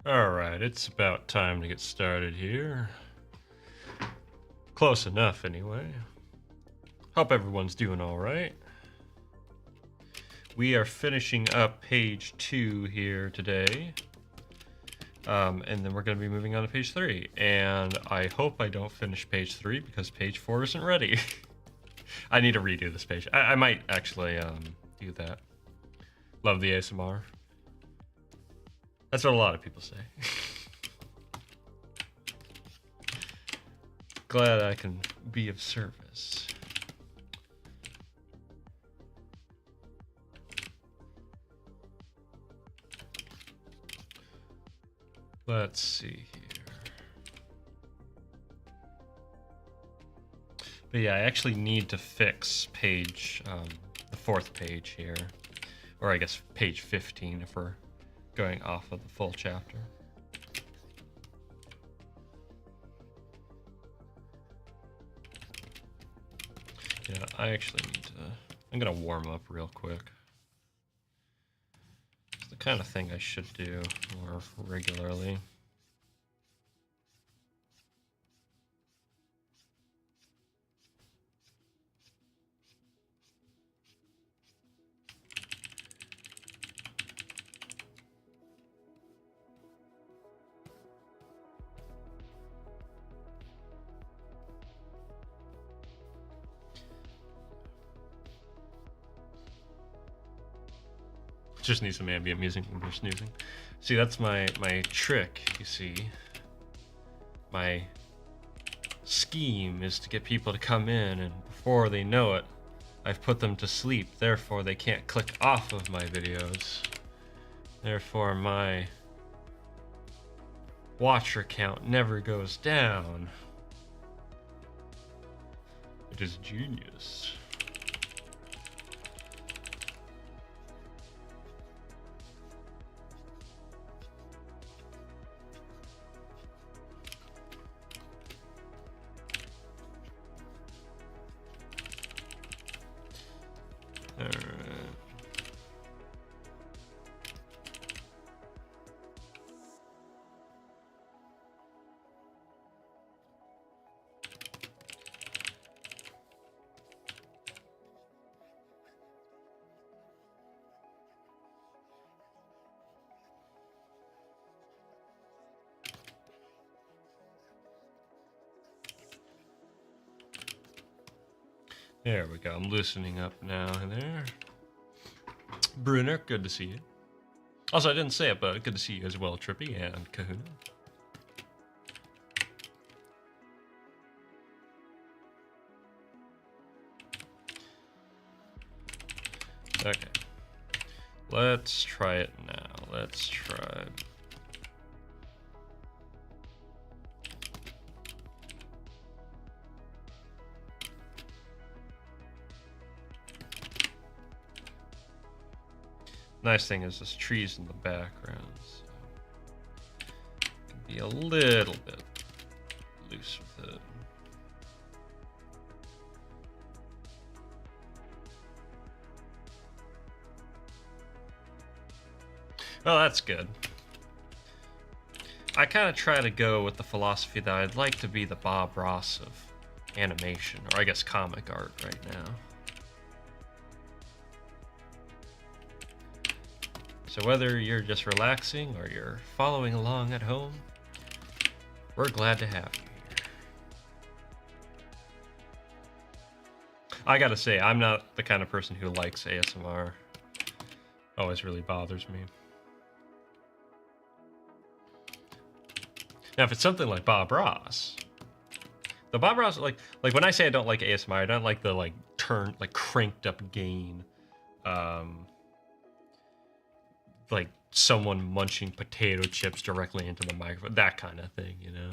Alright, it's about time to get started here. Close enough, anyway. Hope everyone's doing alright. We are finishing up page 2 here today. And then we're going to be moving on to page 3. And I hope I don't finish page 3 because page 4 isn't ready. I need to redo this page. I might actually do that. Love the ASMR. That's what a lot of people say. Glad I can be of service. Let's see here. But yeah, I actually need to fix page, the 4th page here. Or I guess page 15 if we're going off of the full chapter. Yeah, I actually need to... I'm gonna warm up real quick. It's the kind of thing I should do more regularly. Just need some ambient music when we're snoozing. See, that's my trick, you see. My scheme is to get people to come in, and before they know it, I've put them to sleep. Therefore, they can't click off of my videos. Therefore, my watcher count never goes down. It is genius. Alright. There we go. I'm loosening up now and there. Brunner, good to see you. Also, I didn't say it, but good to see you as well, Trippy and Kahuna. Okay. Let's try it now. Let's try... Nice thing is there's trees in the background, so can be a little bit loose with it. Well, that's good. I kind of try to go with the philosophy that I'd like to be the Bob Ross of animation, or I guess comic art right now. So whether you're just relaxing or you're following along at home, we're glad to have you here. I gotta say, I'm not the kind of person who likes ASMR. Always really bothers me. Now, if it's something like Bob Ross, the Bob Ross, like when I say I don't like ASMR, I don't like the cranked up gain, like someone munching potato chips directly into the microphone, that kind of thing, you know?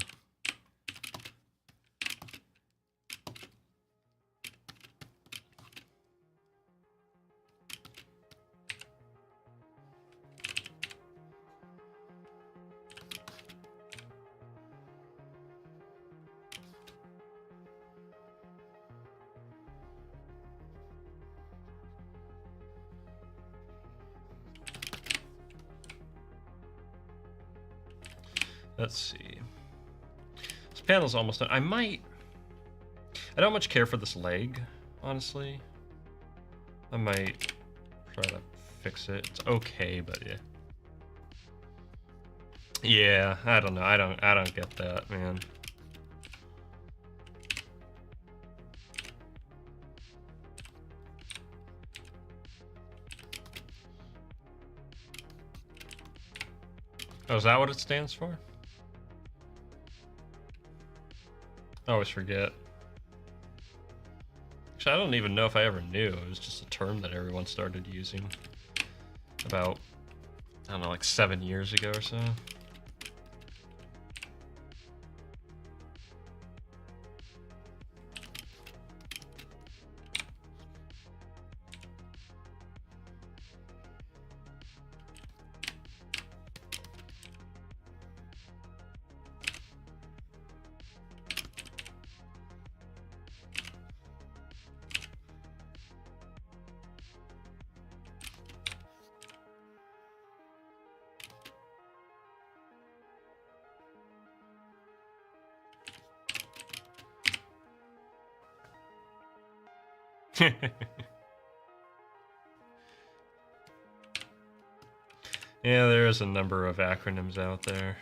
Let's see. This panel's almost done. I don't much care for this leg, honestly. I might try to fix it. It's okay, but yeah. Yeah, I don't know. I don't get that, man. Oh, is that what it stands for? I always forget. Actually, I don't even know if I ever knew. It was just a term that everyone started using about, I don't know, like 7 years ago or so. Yeah, there's a number of acronyms out there.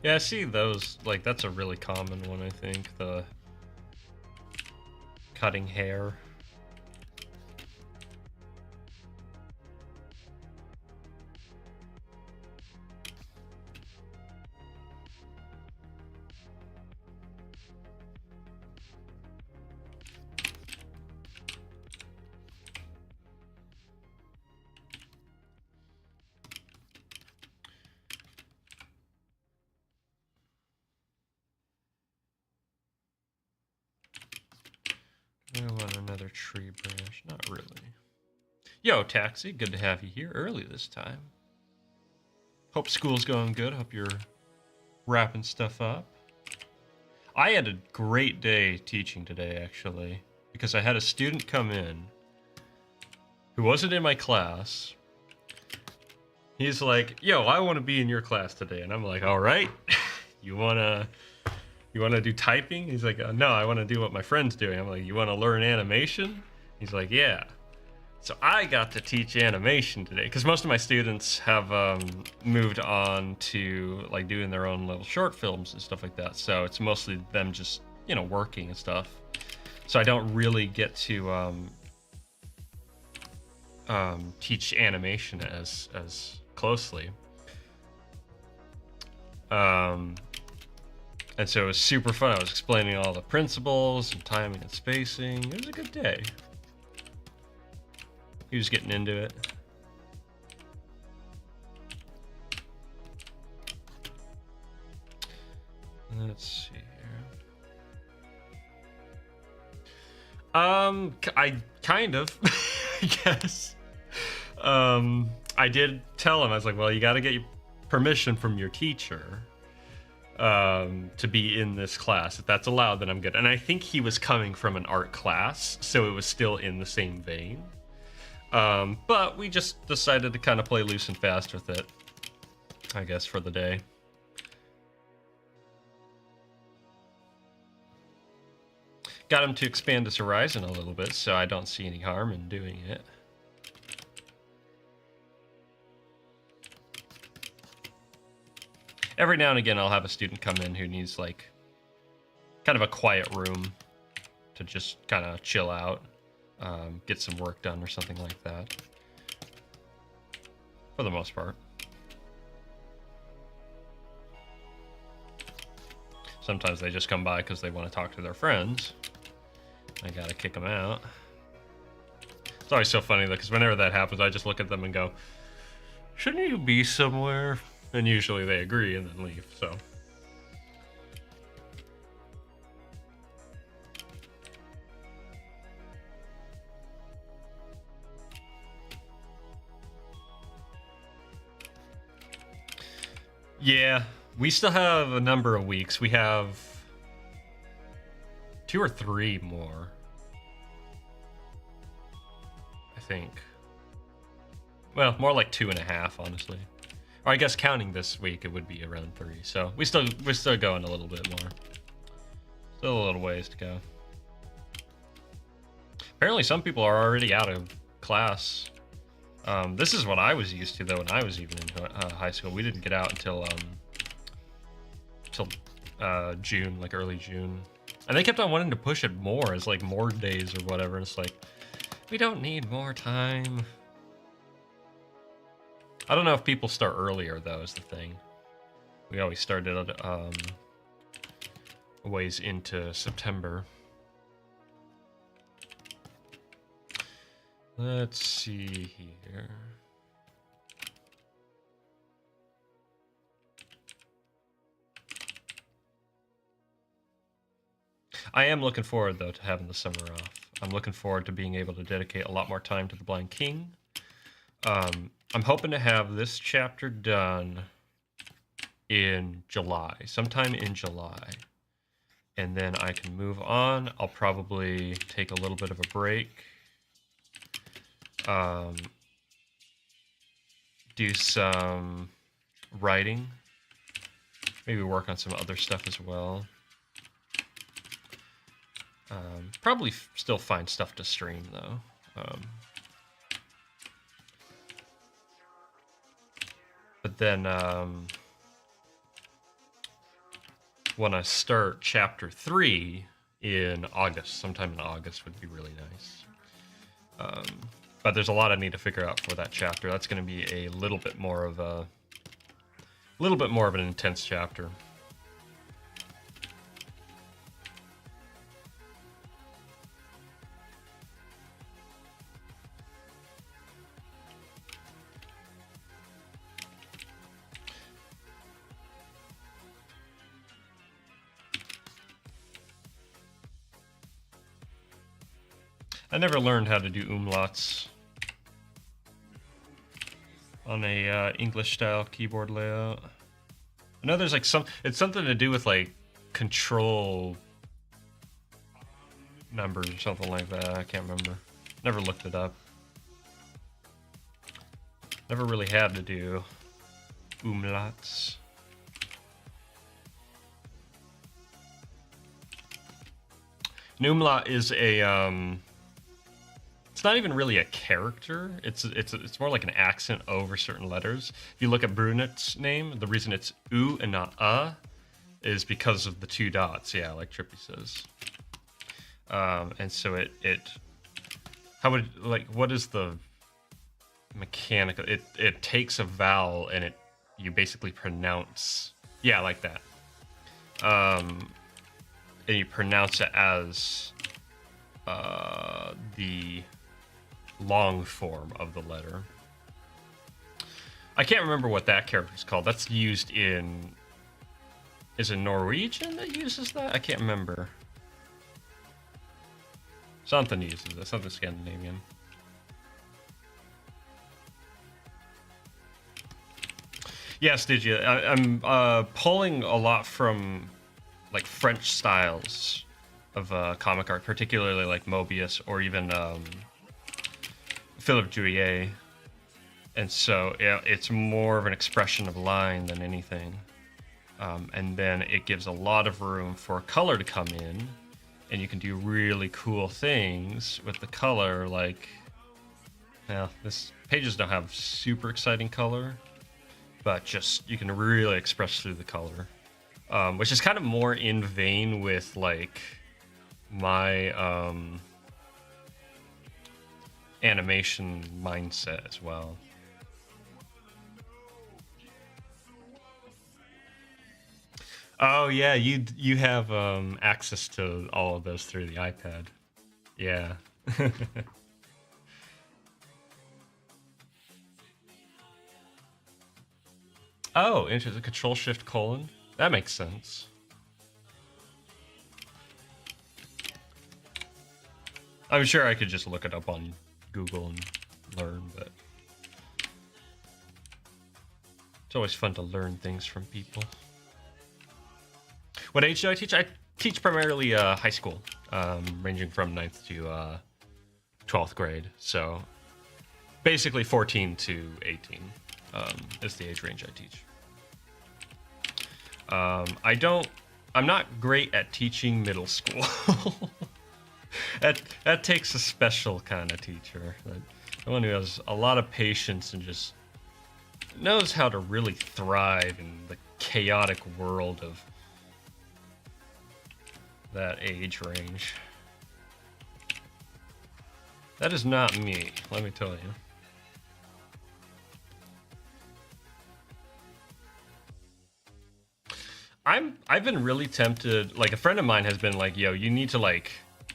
Yeah, I see those, like, that's a really common one, I think, the cutting hair. I want another tree branch. Not really. Yo, Taxi, good to have you here early this time. Hope school's going good. Hope you're wrapping stuff up. I had a great day teaching today, actually, because I had a student come in who wasn't in my class. He's like, yo, I want to be in your class today. And I'm like, all right, you want to do typing? He's like, no, I want to do what my friend's doing. I'm like, you want to learn animation? He's like, yeah. So I got to teach animation today because most of my students have moved on to like doing their own little short films and stuff like that. So it's mostly them just, you know, working and stuff. So I don't really get to teach animation as closely. And so it was super fun. I was explaining all the principles and timing and spacing. It was a good day. He was getting into it. Let's see here. I kind of, I guess. I did tell him, I was like, well, you got to get your permission from your teacher to be in this class. If that's allowed, then I'm good. And I think he was coming from an art class, so it was still in the same vein. But we just decided to kind of play loose and fast with it, I guess, for the day. Got him to expand his horizon a little bit, so I don't see any harm in doing it. Every now and again, I'll have a student come in who needs, like, kind of a quiet room to just kind of chill out, get some work done or something like that. For the most part. Sometimes they just come by because they want to talk to their friends. I gotta kick them out. It's always so funny though, because whenever that happens, I just look at them and go, shouldn't you be somewhere? And usually they agree and then leave, so. Yeah, we still have a number of weeks. We have 2 or 3 more, I think. Well, more like 2.5, honestly. Or I guess counting this week, it would be around 3. So we're still going a little bit more. Still a little ways to go. Apparently, some people are already out of class. This is what I was used to though when I was even in high school. We didn't get out until June, like early June. And they kept on wanting to push it more as like more days or whatever. And it's like, we don't need more time. I don't know if people start earlier though, is the thing. We always started a ways into September. Let's see here. I am looking forward, though, to having the summer off. I'm looking forward to being able to dedicate a lot more time to the Blind King. I'm hoping to have this chapter done in July, sometime in July. And then I can move on. I'll probably take a little bit of a break. Do some writing, maybe work on some other stuff as well. Probably still find stuff to stream though. But then when I start chapter 3 in August, sometime in August would be really nice. But there's a lot I need to figure out for that chapter. That's going to be a little bit more of an intense chapter. I never learned how to do umlauts on a English-style keyboard layout. I know there's like it's something to do with like control numbers or something like that. I can't remember. Never looked it up. Never really had to do umlauts. An umlaut is a it's not even really a character. It's more like an accent over certain letters. If you look at Brunet's name, the reason it's U and not is because of the 2 dots. Yeah, like Trippy says. And so what is the mechanical? It takes a vowel and you basically pronounce, yeah, like that. And you pronounce it as the long form of the letter. I can't remember what that character is called. That's used in... Is it Norwegian that uses that? I can't remember. Something uses it. Something Scandinavian. Yes, did you? I'm pulling a lot from like French styles of comic art, particularly like Mobius or even Philippe Drouillet. And so yeah, it's more of an expression of line than anything. And then it gives a lot of room for color to come in, and you can do really cool things with the color. Like, now this pages don't have super exciting color, but just you can really express through the color, which is kind of more in vein with like my animation mindset as well. Oh yeah, you have access to all of those through the iPad. Yeah. Oh, into the Control Shift colon. That makes sense. I'm sure I could just look it up on Google and learn, but it's always fun to learn things from people. What age do I teach? I teach primarily high school, ranging from 9th to 12th grade. So basically 14 to 18 is the age range I teach. I'm not great at teaching middle school. That takes a special kind of teacher. Someone who has a lot of patience and just knows how to really thrive in the chaotic world of that age range. That is not me, let me tell you. I've been really tempted, like a friend of mine has been like, yo, you need to like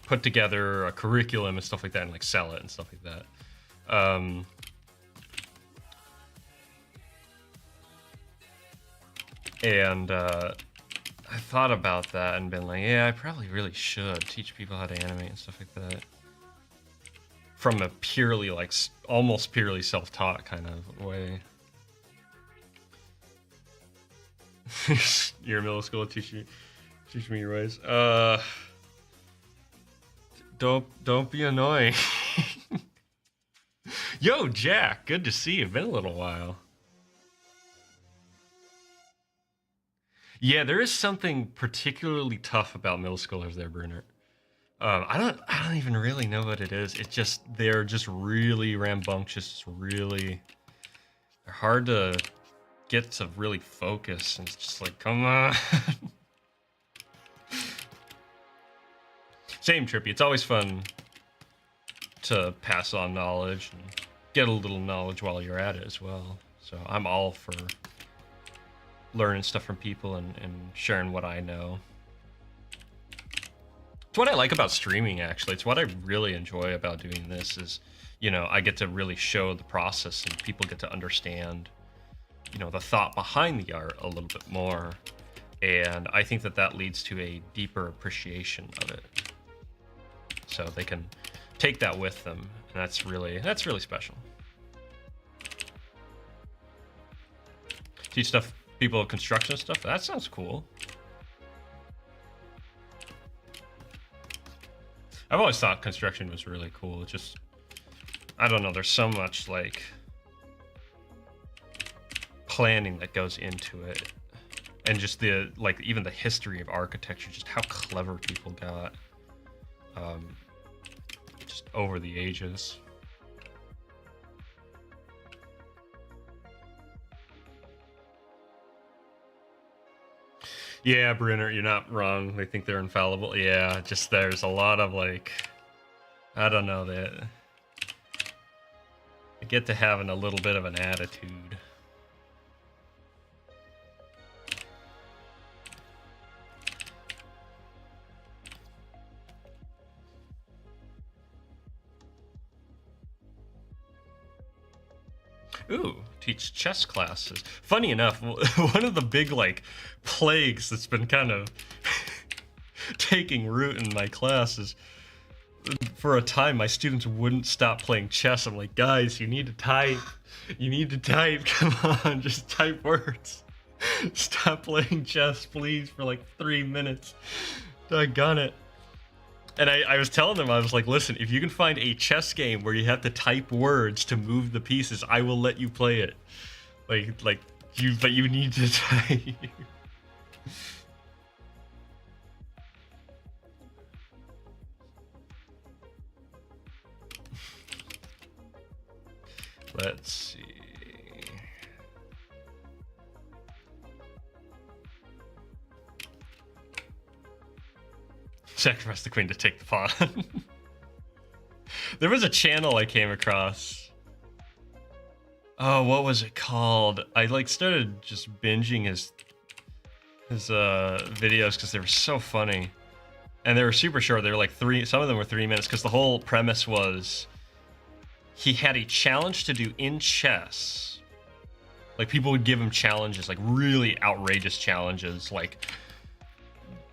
put together a curriculum and stuff like that and like sell it and stuff like that. I thought about that and been like, yeah, I probably really should teach people how to animate and stuff like that. From a purely like, almost purely self-taught kind of way. Your middle school teach me your ways. Don't be annoying. Yo, Jack, good to see you. Been a little while. Yeah, there is something particularly tough about middle schoolers there, Brunner. I don't even really know what it is. It's just they're just really rambunctious. They're hard to get to really focus, and it's just like, come on. Same, Trippy. It's always fun to pass on knowledge and get a little knowledge while you're at it as well. So I'm all for learning stuff from people and sharing what I know. It's what I like about streaming, actually. It's what I really enjoy about doing this is, you know, I get to really show the process and people get to understand, you know, the thought behind the art a little bit more. And I think that that leads to a deeper appreciation of it. So they can take that with them, and that's really special. Teach people construction stuff. That sounds cool. I've always thought construction was really cool. It's just, I don't know. There's so much like planning that goes into it, and just the like even the history of architecture, just how clever people got. Just over the ages. Yeah, Brunner, you're not wrong. They think they're infallible. Yeah, just there's a lot of like, I don't know, they get to having a little bit of an attitude. Ooh, teach chess classes. Funny enough, one of the big like plagues that's been kind of taking root in my class is, for a time my students wouldn't stop playing chess. I'm like, guys, you need to type. You need to type. Come on, just type words. Stop playing chess, please, for like 3 minutes. Doggone it. And I was telling them, I was like, listen, if you can find a chess game where you have to type words to move the pieces, I will let you play it. But you need to type. Let's see. Sacrifice the queen to take the pawn. There was a channel I came across. Oh, what was it called? I like started just binging his videos because they were so funny. And they were super short. They were like some of them were 3 minutes, because the whole premise was he had a challenge to do in chess. Like, people would give him challenges, like really outrageous challenges, like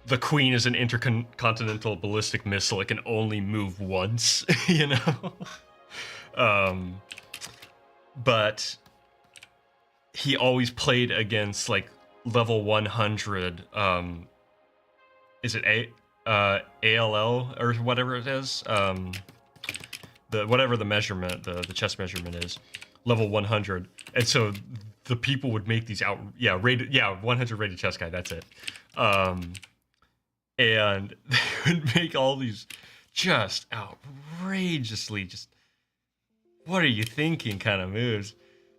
the queen is an intercontinental ballistic missile. It can only move once, you know? But he always played against like level 100. Is it ALL or whatever it is? Whatever the measurement, the chess measurement is, level 100. And so the people would make these 100 rated chess guy. That's it. And they would make all these just outrageously just, what are you thinking kind of moves.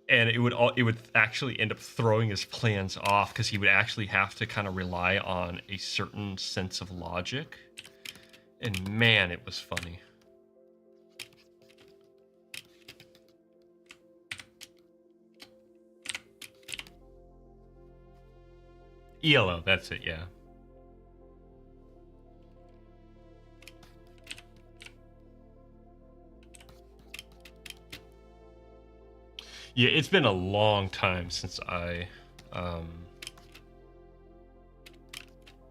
And it would actually end up throwing his plans off, because he would actually have to kind of rely on a certain sense of logic. And man, it was funny. ELO, that's it, yeah. Yeah, it's been a long time since I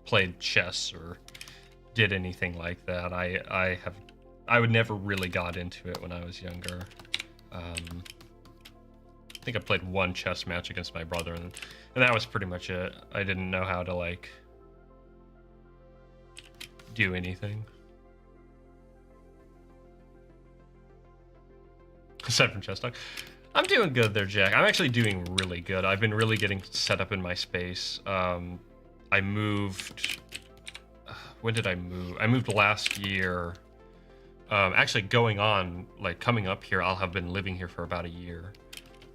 played chess or did anything like that. I would never really got into it when I was younger. I think I played one chess match against my brother, and that was pretty much it. I didn't know how to like do anything aside from chess talk. I'm doing good there, Jack. I'm actually doing really good. I've been really getting set up in my space. I moved... when did I move? I moved last year. Actually, coming up here, I'll have been living here for about a year.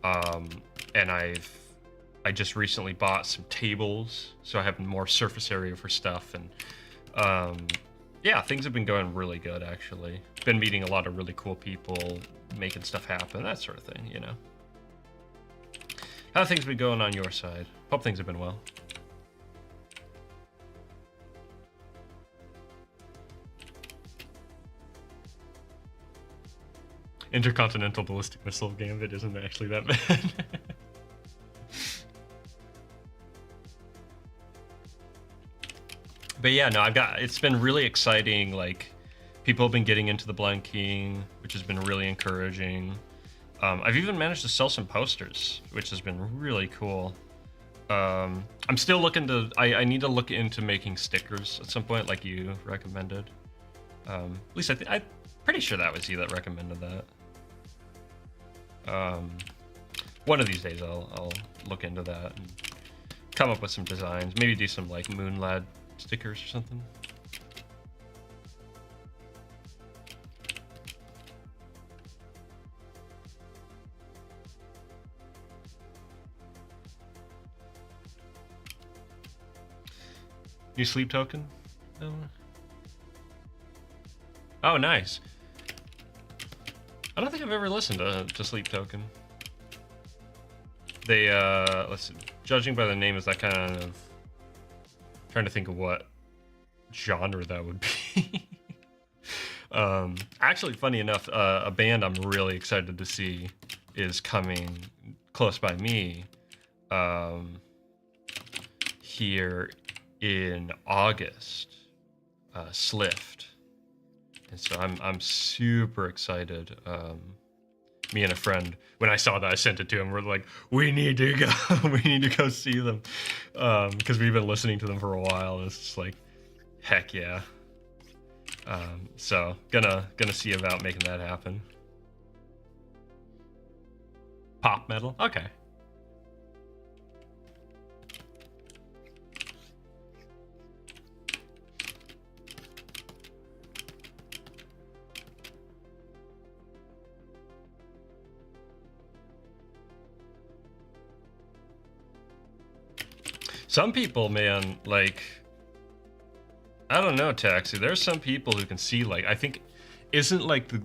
And I just recently bought some tables, so I have more surface area for stuff. And yeah, things have been going really good, actually. Been meeting a lot of really cool people, making stuff happen, that sort of thing, you know. How have things been going on your side? Hope things have been well. Intercontinental ballistic missile gambit isn't actually that bad. But yeah, no, it's been really exciting. Like, people have been getting into the blind keying, which has been really encouraging. I've even managed to sell some posters, which has been really cool. I'm still looking to, I need to look into making stickers at some point, like you recommended. At least I'm pretty sure that was you that recommended that. One of these days I'll look into that and come up with some designs. Maybe do some like Moon Lad stickers or something. New sleep token? Oh, nice. I don't think I've ever listened to Sleep Token. They, let's see, judging by the name, is that kind of... trying to think of what genre that would be. Actually, funny enough, a band I'm really excited to see is coming close by me here in August. Slift. And so I'm super excited. Me and a friend, when I saw that, I sent it to him. We're like, we need to go. We need to go see them, because we've been listening to them for a while. And it's just like, heck yeah. So gonna see about making that happen. Pop metal, okay. Some people, man, like, I don't know, Taxi. There's some people who can see, like, I think, isn't like the,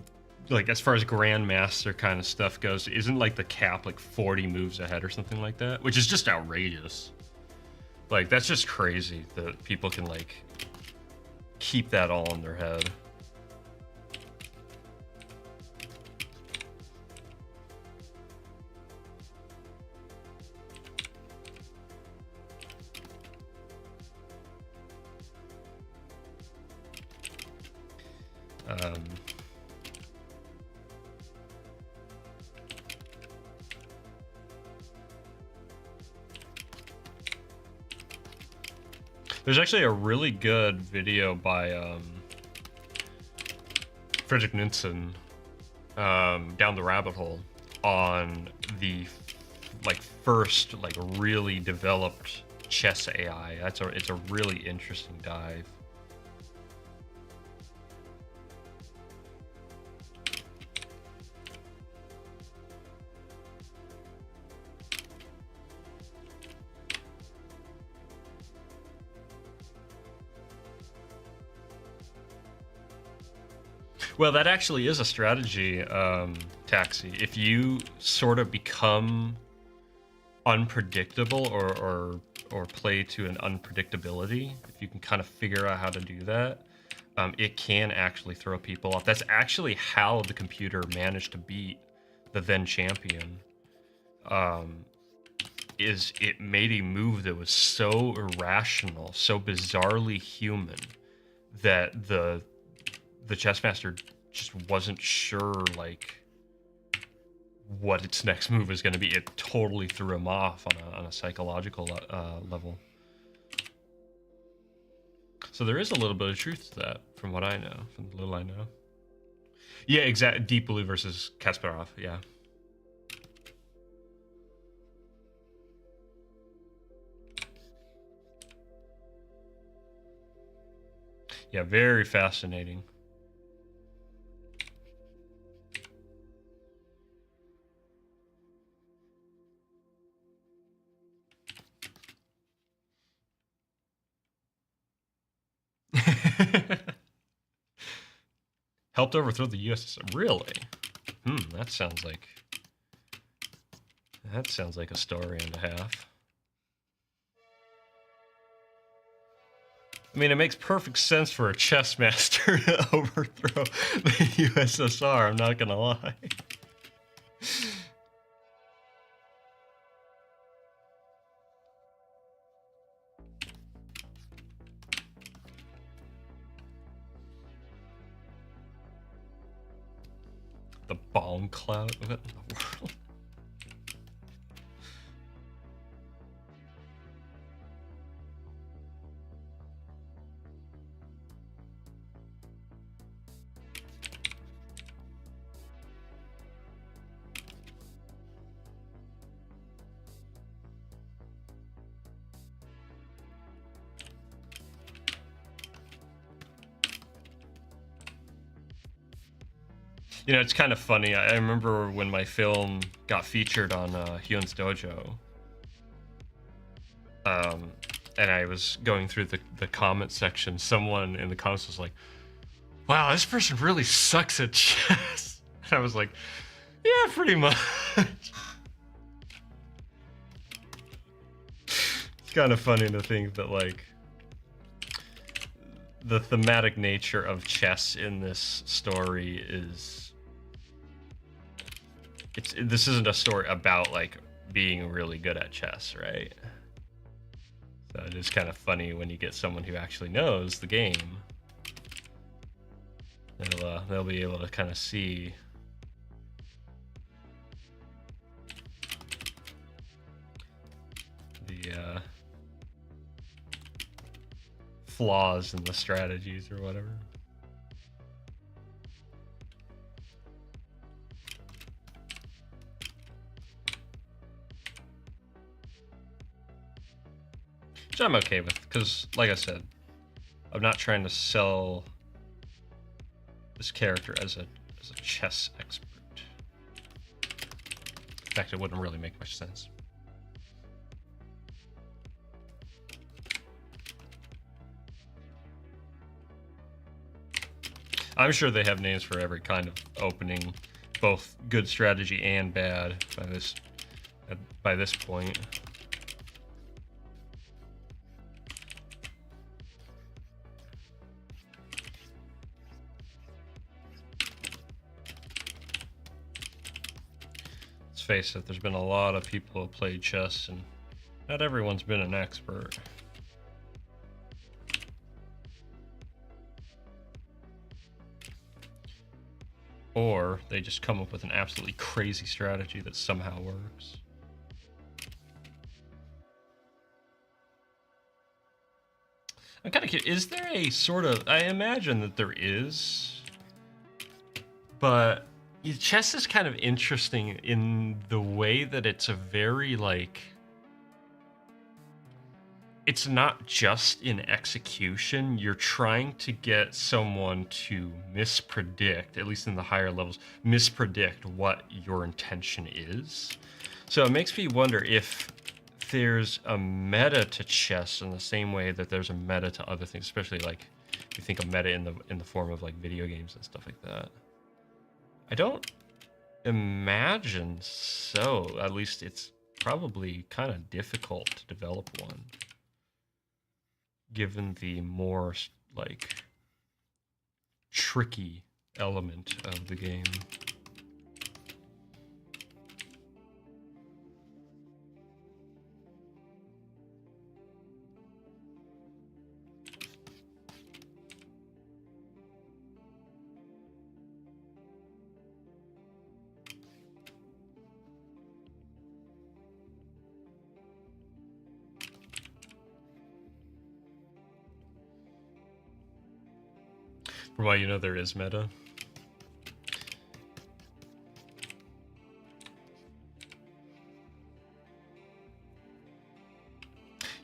like, as far as Grandmaster kind of stuff goes, isn't like the cap like 40 moves ahead or something like that? Which is just outrageous. Like, that's just crazy that people can, like, keep that all in their head. There's actually a really good video by Frederick Knudsen, Down the Rabbit Hole, on the like first like really developed chess AI. It's a really interesting dive. Well, that actually is a strategy, Taxi. If you sort of become unpredictable or play to an unpredictability, if you can kind of figure out how to do that, it can actually throw people off. That's actually how the computer managed to beat the then champion. Is it made a move that was so irrational, so bizarrely human, that the chess master just wasn't sure like what its next move was going to be. It totally threw him off on a psychological level. So there is a little bit of truth to that, from what I know, from the little I know. Yeah, exactly. Deep Blue versus Kasparov. Yeah. Yeah, very fascinating. Helped overthrow the USSR. Really? That sounds like a story and a half. I mean, it makes perfect sense for a chess master to overthrow the USSR, I'm not gonna lie. The bomb cloud? What in the world? You know, it's kind of funny. I remember when my film got featured on Hyun's Dojo. And I was going through the comment section. Someone in the comments was like, wow, this person really sucks at chess. And I was like, yeah, pretty much. It's kind of funny to think that, like, the thematic nature of chess in this story is... This isn't a story about, like, being really good at chess, right? So it is kind of funny when you get someone who actually knows the game. They'll be able to kind of see the flaws in the strategies or whatever. Which I'm okay with, because, like I said, I'm not trying to sell this character as a chess expert. In fact, it wouldn't really make much sense. I'm sure they have names for every kind of opening, both good strategy and bad by this point. Let's face it, there's been a lot of people who played chess, and not everyone's been an expert. Or they just come up with an absolutely crazy strategy that somehow works. I'm kind of curious, is there a sort of, I imagine that there is, but chess is kind of interesting in the way that it's a very, like, it's not just in execution. You're trying to get someone to mispredict, at least in the higher levels, mispredict what your intention is. So it makes me wonder if there's a meta to chess in the same way that there's a meta to other things, especially like if you think of meta in the form of like video games and stuff like that. I don't imagine so. At least it's probably kind of difficult to develop one, given the more like tricky element of the game. From what you know, there is meta.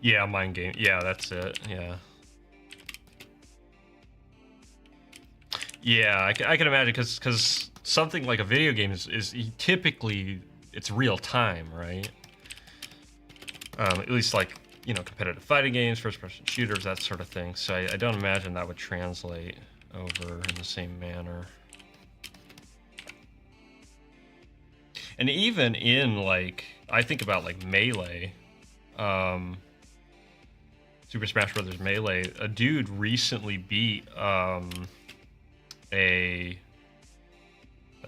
Yeah, mind game. Yeah, that's it. Yeah. Yeah, I can imagine because something like a video game is typically it's real time, right? At least like, you know, competitive fighting games, first-person shooters, that sort of thing. So I don't imagine that would translate over in the same manner. And even in like, I think about like Melee, Super Smash Brothers Melee, a dude recently beat a like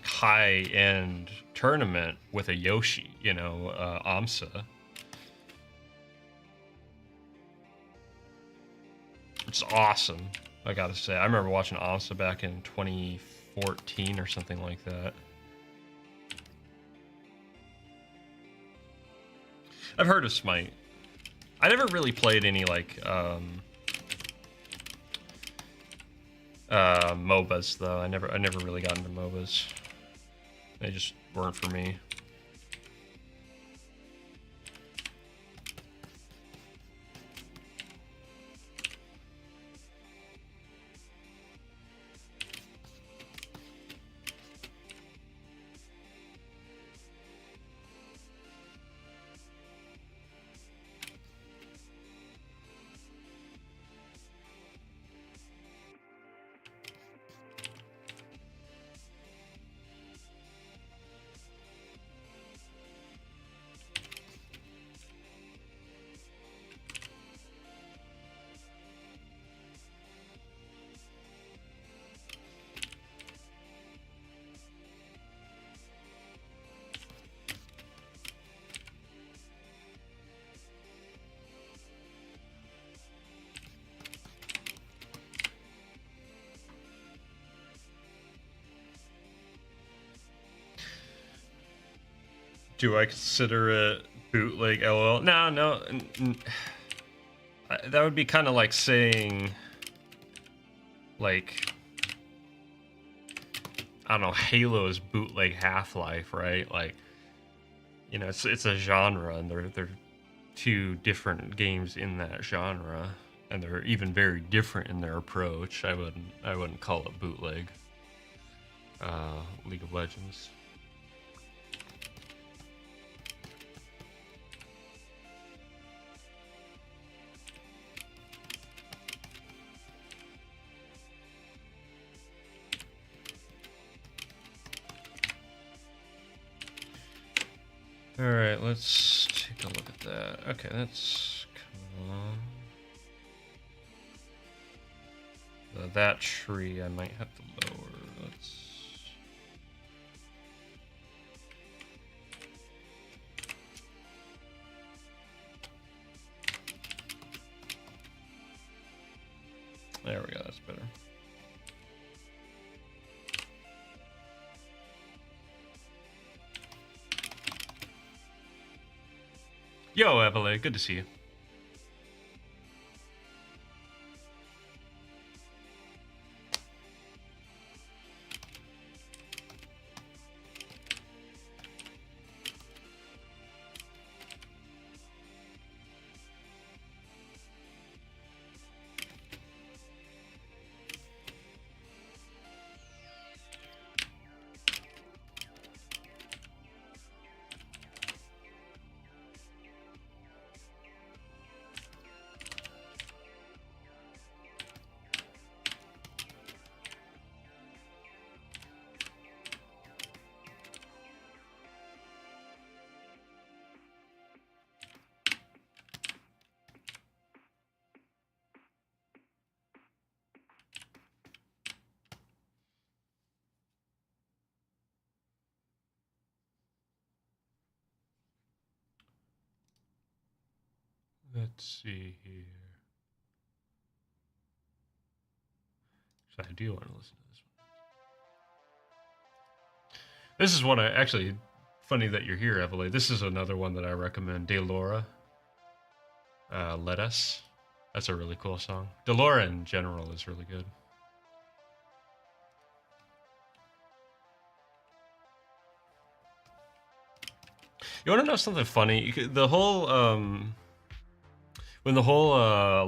high-end tournament with a Yoshi, you know, Amsa. It's awesome, I gotta say. I remember watching Amsa back in 2014 or something like that. I've heard of Smite. I never really played any like MOBAs though. I never really got into MOBAs. They just weren't for me. Do I consider it bootleg? LOL. No. That would be kind of like saying, like, I don't know, Halo's bootleg Half-Life, right? Like, you know, it's a genre, and they're two different games in that genre, and they're even very different in their approach. I wouldn't call it bootleg. League of Legends. All right, let's take a look at that. Okay, that's cool. That tree I might have to lower. Let's. There we go, that's better. Yo, Evelyn, good to see you. Let's see here. So I do want to listen to this one. This is one I actually. Funny that you're here, Evelyn. This is another one that I recommend. Delora. Let Us. That's a really cool song. Delora in general is really good. You want to know something funny? The whole when the whole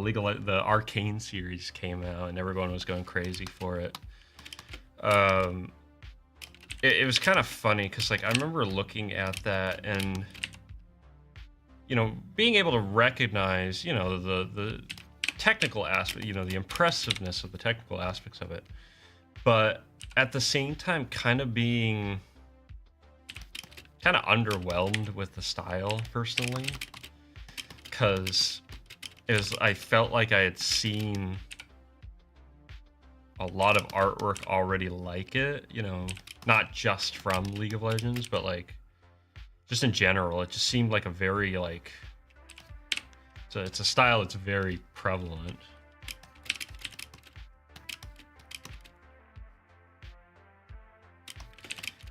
the Arcane series came out and everyone was going crazy for it. It was kind of funny because like I remember looking at that and being able to recognize the technical aspect, the impressiveness of the technical aspects of it, but at the same time kind of being kind of underwhelmed with the style personally, because I felt like I had seen a lot of artwork already like it, not just from League of Legends, but like just in general. It just seemed like a very like it's a style that's very prevalent.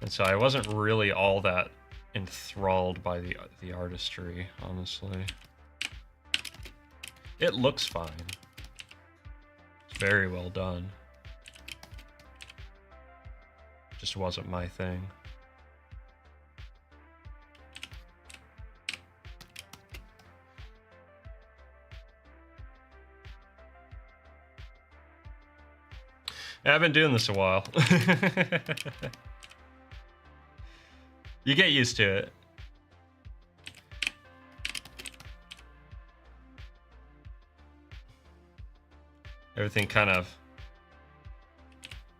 And so I wasn't really all that enthralled by the artistry, honestly. It looks fine. It's very well done. Just wasn't my thing. Yeah, I've been doing this a while. You get used to it. Everything kind of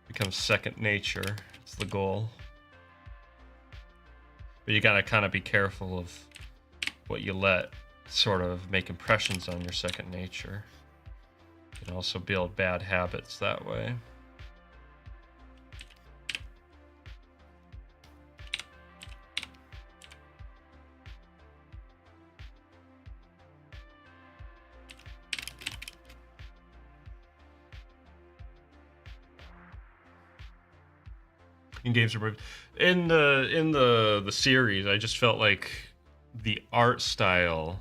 becomes second nature. It's the goal. But you gotta kind of be careful of what you let sort of make impressions on your second nature. You can also build bad habits that way. In games in the series, I just felt like the art style,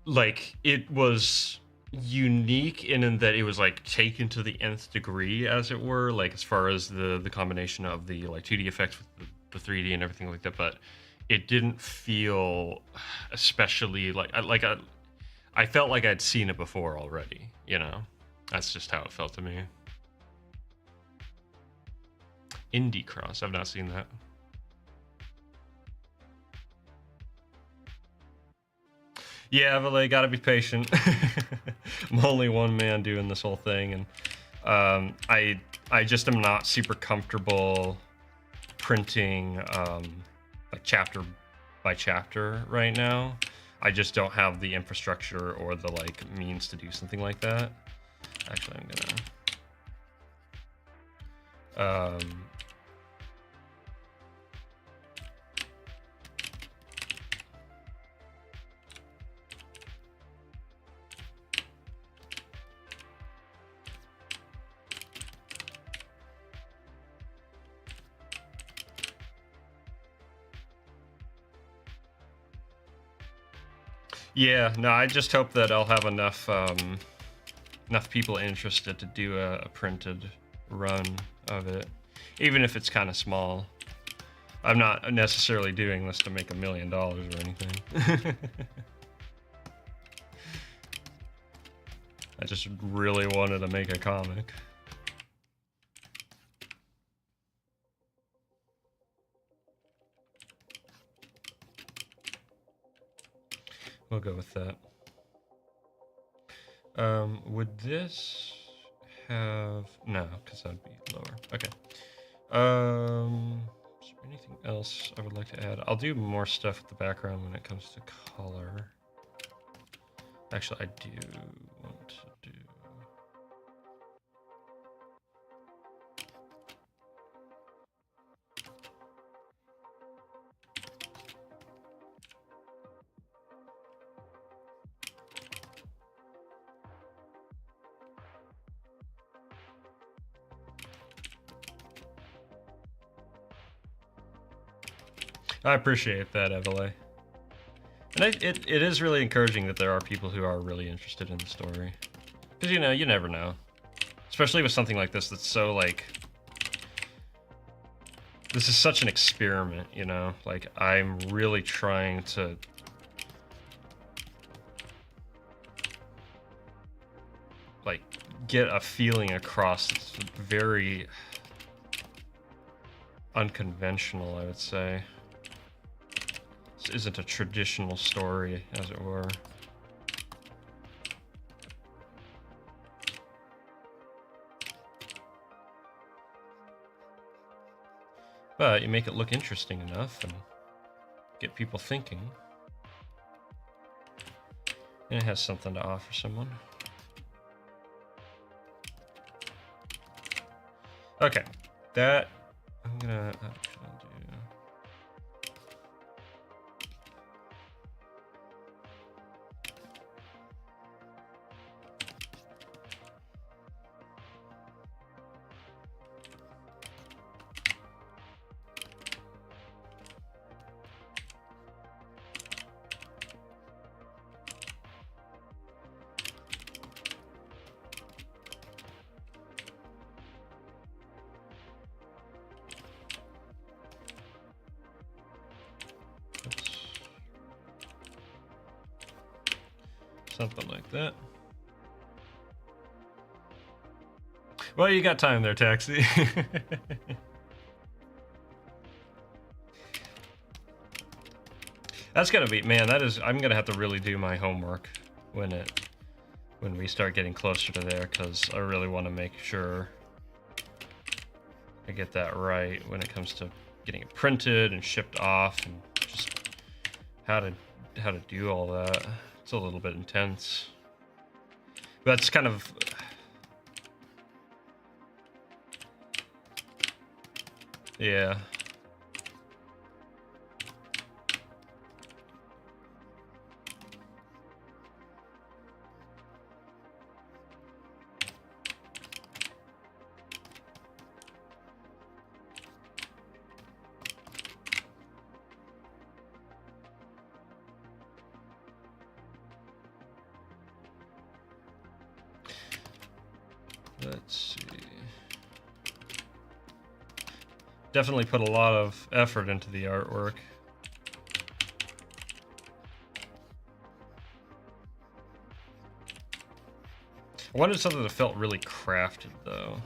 like it was unique in that it was like taken to the nth degree, as it were, like as far as the combination of the like 2D effects with the 3D and everything like that, but it didn't feel especially I felt like I'd seen it before already, That's just how it felt to me. Indie Cross, I've not seen that. Yeah, but gotta be patient. I'm only one man doing this whole thing, and I just am not super comfortable printing like chapter by chapter right now. I just don't have the infrastructure or the like means to do something like that. Actually, I'm gonna yeah, no, I just hope that I'll have enough enough people interested to do a printed run of it, even if it's kind of small. I'm not necessarily doing this to make $1 million or anything. I just really wanted to make a comic. We'll go with that. Would this have... No, because that'd be lower. Okay. Is there anything else I would like to add? I'll do more stuff with the background when it comes to color. Actually, I do want to do... I appreciate that, Evele. And it is really encouraging that there are people who are really interested in the story. Because, you know, you never know. Especially with something like this that's so, like... This is such an experiment, you know? Like, I'm really trying to... like, get a feeling across that's very... unconventional, I would say. This isn't a traditional story, as it were. But you make it look interesting enough and get people thinking. And it has something to offer someone. Okay, that I'm gonna do. Something like that. Well, you got time there, Taxi. That's gonna be, man, that is, I'm gonna have to really do my homework when we start getting closer to there, because I really want to make sure I get that right when it comes to getting it printed and shipped off, and just how to do all that. It's a little bit intense. But that's kind of... yeah. Let's see. Definitely put a lot of effort into the artwork. I wanted something that felt really crafted, though.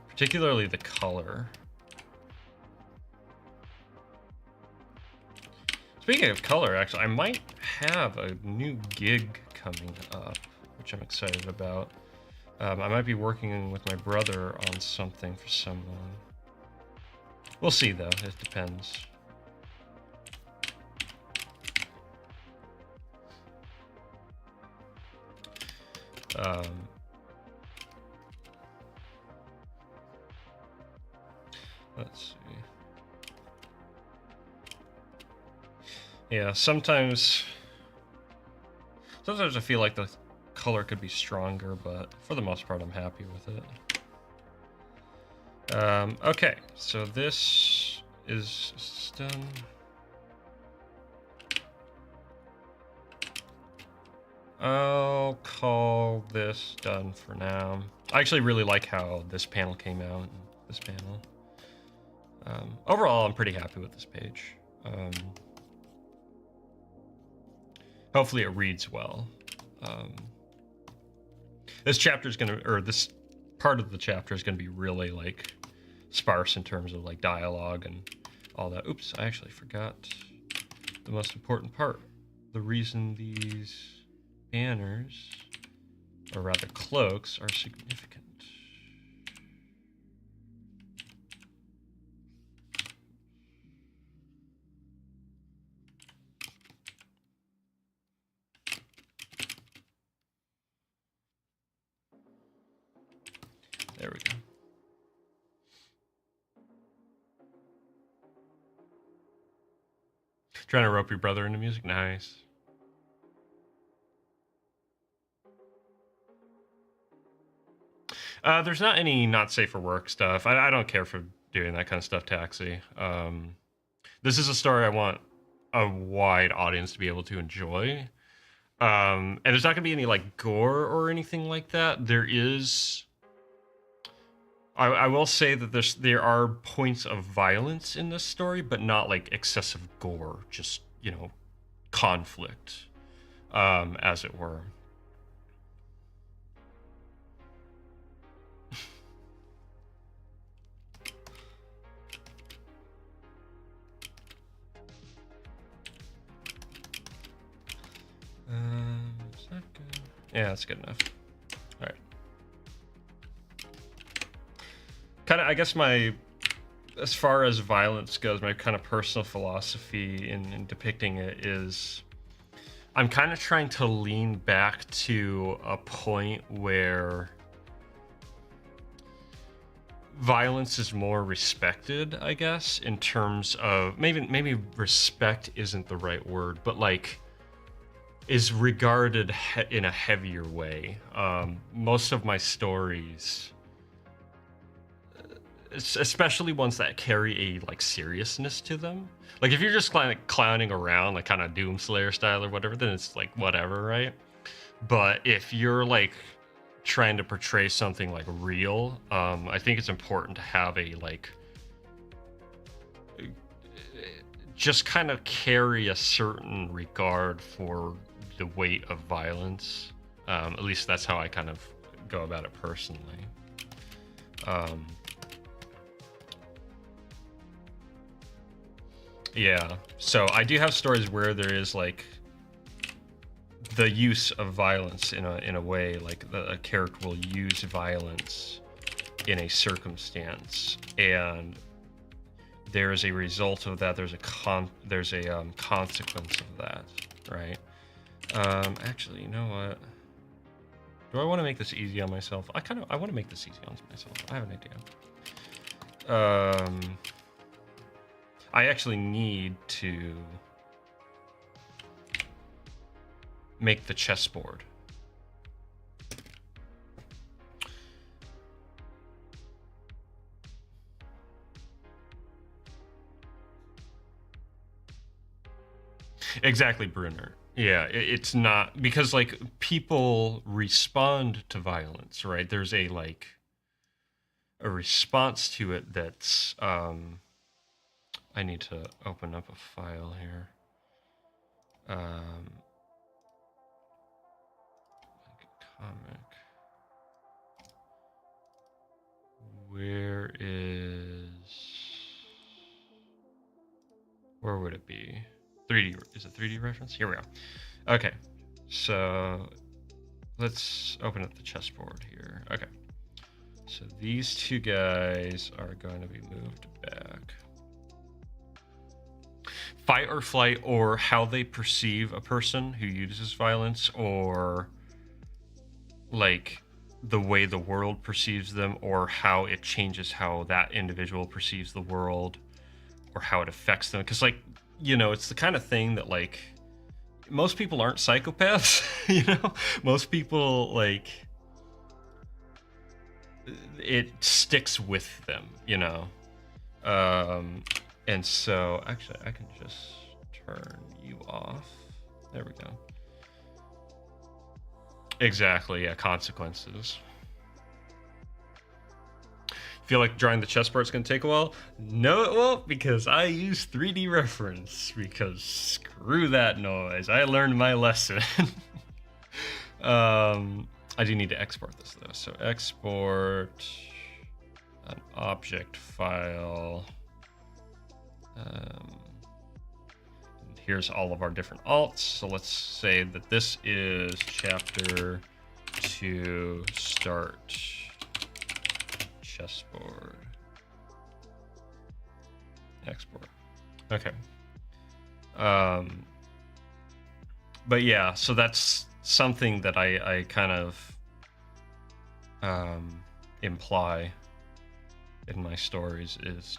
Particularly the color. Speaking of color, actually, I might have a new gig coming up, which I'm excited about. I might be working with my brother on something for someone. We'll see though, it depends. Let's see. Yeah, sometimes I feel like the color could be stronger, but for the most part, I'm happy with it. Okay, so this is done. I'll call this done for now. I actually really like how this panel came out. This panel. Overall, I'm pretty happy with this page. Hopefully, it reads well. This chapter is gonna, or this part of the chapter is gonna be really like sparse in terms of like dialogue and all that. Oops, I actually forgot the most important part. The reason these banners, or rather cloaks, are significant. There we go. Trying to rope your brother into music? Nice. There's not any not safe for work stuff. I don't care for doing that kind of stuff, Taxi. This is a story I want a wide audience to be able to enjoy. And there's not going to be any like gore or anything like that. There is... I will say that there are points of violence in this story, but not like excessive gore, just, you know, conflict, as it were. Is that good? Yeah, that's good enough. All right. Kind of, I guess as far as violence goes, my kind of personal philosophy in depicting it is I'm kind of trying to lean back to a point where violence is more respected, I guess, in terms of maybe respect isn't the right word, but like is regarded in a heavier way. Most of my stories, especially ones that carry a like seriousness to them, like if you're just like clowning around like kind of Doomslayer style or whatever, then it's like whatever, right? But if you're like trying to portray something like real, I think it's important to have a like just kind of carry a certain regard for the weight of violence. At least that's how I kind of go about it personally. Yeah, so I do have stories where there is like the use of violence in a way, like a character will use violence in a circumstance, and there is a result of that. There's a consequence of that, right? Actually, you know what? Do I want to make this easy on myself? I want to make this easy on myself. I have an idea. I actually need to make the chessboard. Exactly, Brunner. Yeah, it's not because like people respond to violence, right? There's a like a response to it that's I need to open up a file here. Like a comic. Where would it be? 3D, is it 3D reference? Here we go. Okay, so let's open up the chessboard here. Okay. So these two guys are going to be moved back. Fight or flight, or how they perceive a person who uses violence, or like the way the world perceives them, or how it changes how that individual perceives the world, or how it affects them. Because, like, you know, it's the kind of thing that, like, most people aren't psychopaths. You know, most people, like, it sticks with them, you know. And so actually I can just turn you off. There we go. Exactly, yeah, consequences. Feel like drawing the chess part's gonna take a while? No, it won't, because I use 3D reference, because screw that noise. I learned my lesson. I do need to export this though. So export an object file. And here's all of our different alts. So let's say that this is chapter 2 start chessboard. Export. Okay. But yeah, so that's something that I kind of imply in my stories is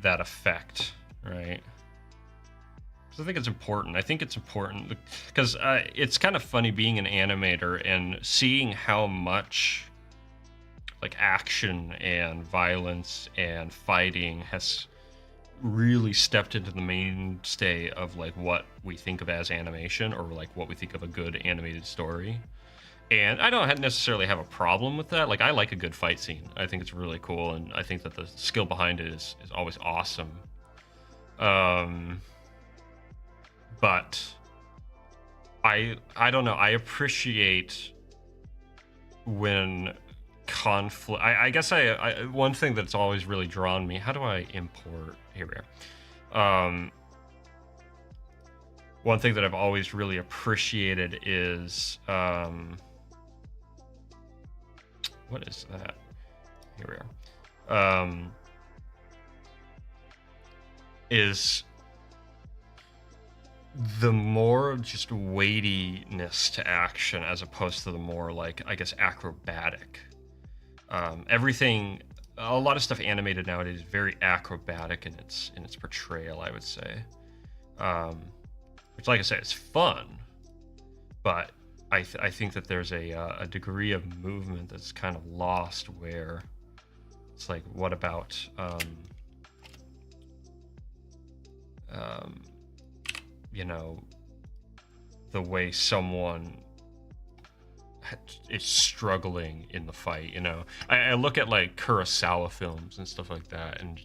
that effect, right? Because I think it's important. I think it's important because it's kind of funny being an animator and seeing how much like action and violence and fighting has really stepped into the mainstay of like what we think of as animation, or like what we think of a good animated story. And I don't necessarily have a problem with that. Like, I like a good fight scene. I think it's really cool, and I think that the skill behind it is always awesome. But I don't know. I appreciate when conflict. I guess I one thing that's always really drawn me. How do I import? Here we are. One thing that I've always really appreciated is what is that? Here we are. Is the more just weightiness to action as opposed to the more, like, I guess, acrobatic. Everything, a lot of stuff animated nowadays is very acrobatic in its portrayal, I would say. Which, like I said, it's fun, but I think that there's a degree of movement that's kind of lost, where it's like, what about you know, the way someone is struggling in the fight, you know? I look at like Kurosawa films and stuff like that, and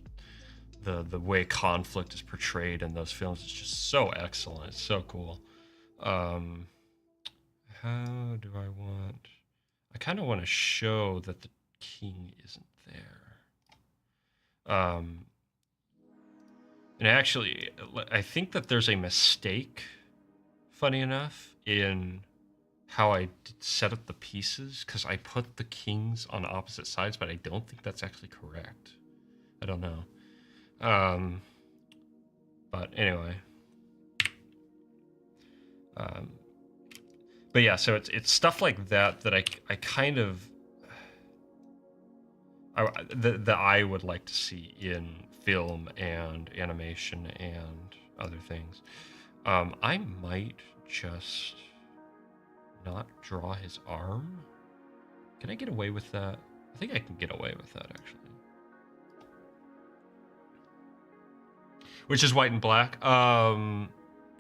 the way conflict is portrayed in those films is just so excellent. It's so cool. How do I want... I kind of want to show that the king isn't there. And actually, I think that there's a mistake, funny enough, in how I set up the pieces, because I put the kings on opposite sides, but I don't think that's actually correct. I don't know. But anyway. But yeah, so it's stuff like that that I kind of... that I would like to see in film and animation and other things. I might just not draw his arm. Can I get away with that? I think I can get away with that, actually. Which is white and black.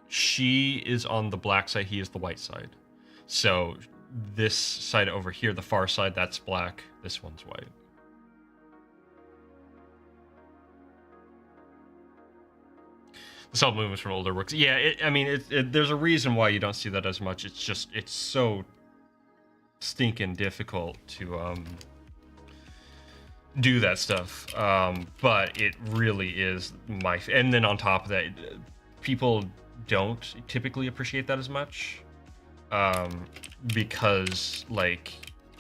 She is on the black side, he is the white side. So this side over here, the far side, that's black. This one's white. The self movements from older works. Yeah, I mean, there's a reason why you don't see that as much. It's just, it's so stinking difficult to do that stuff. But it really is my... And then on top of that, people don't typically appreciate that as much. because, like,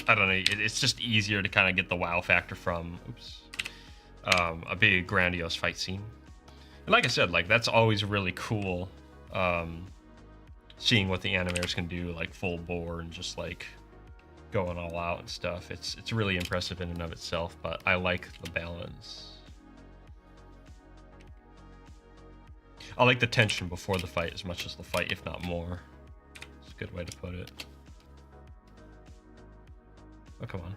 I don't know, it's just easier to kind of get the wow factor from, a big grandiose fight scene. And like I said, like, that's always really cool, seeing what the animators can do, like, full bore and just, like, going all out and stuff. It's really impressive in and of itself, but I like the balance. I like the tension before the fight as much as the fight, if not more. It's a good way to put it. Oh, come on.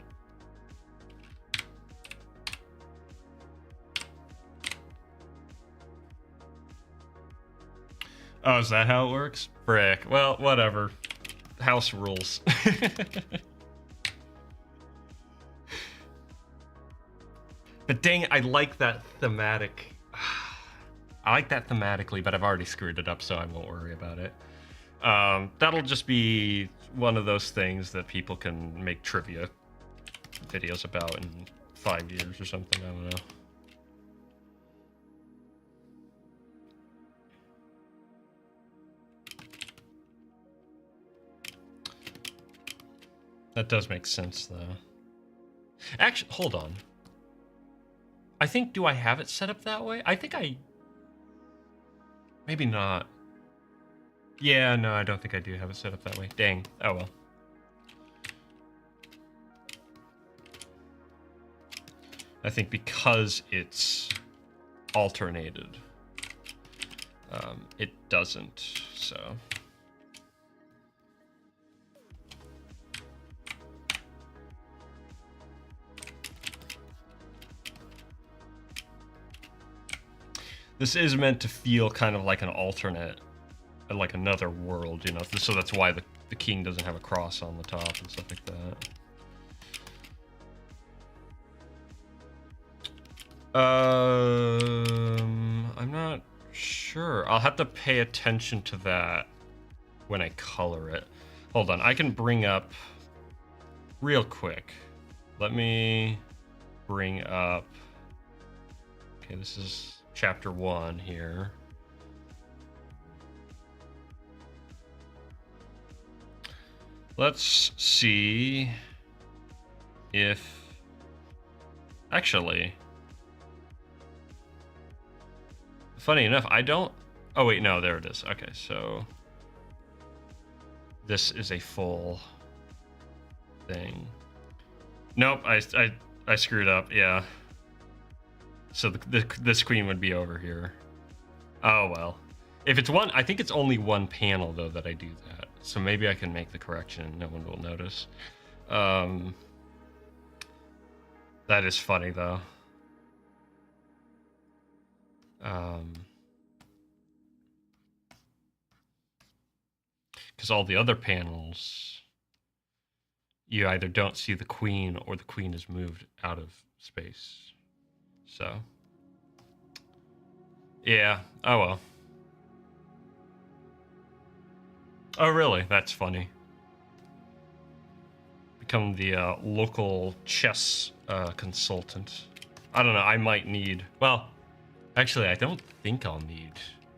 Oh, is that how it works? Frick. Well, whatever. House rules. But dang, I like that thematic. I like that thematically, but I've already screwed it up, so I won't worry about it. That'll just be one of those things that people can make trivia videos about in 5 years or something. I don't know. That does make sense, though. Actually, hold on. I think, do I have it set up that way? I think I... Maybe not. Yeah, no, I don't think I do have it set up that way. Dang. Oh, well. I think because it's alternated, it doesn't, so... This is meant to feel kind of like an alternate, like another world, you know, so that's why the king doesn't have a cross on the top and stuff like that. I'm not sure. I'll have to pay attention to that when I color it. Hold on, I can bring up real quick. Let me bring up, okay, this is chapter 1 here. Let's see if, actually, funny enough, I don't, oh wait, no, there it is. Okay, so this is a full thing. Nope, I screwed up, yeah. So this queen would be over here. Oh, well. If it's one, I think it's only one panel, though, that I do that. So maybe I can make the correction. No one will notice. That is funny, though. Because all the other panels, you either don't see the queen or the queen is moved out of space. So, yeah. Oh, well. Oh, really? That's funny. Become the local chess consultant. I don't know. I might need... Well, actually, I don't think I'll need,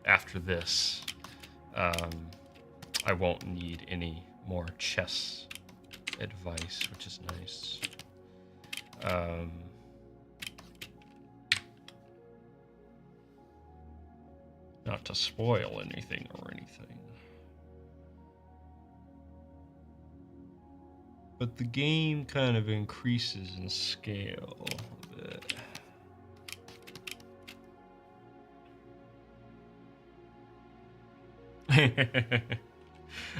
after this, I won't need any more chess advice, which is nice. Not to spoil anything or anything. But the game kind of increases in scale a bit.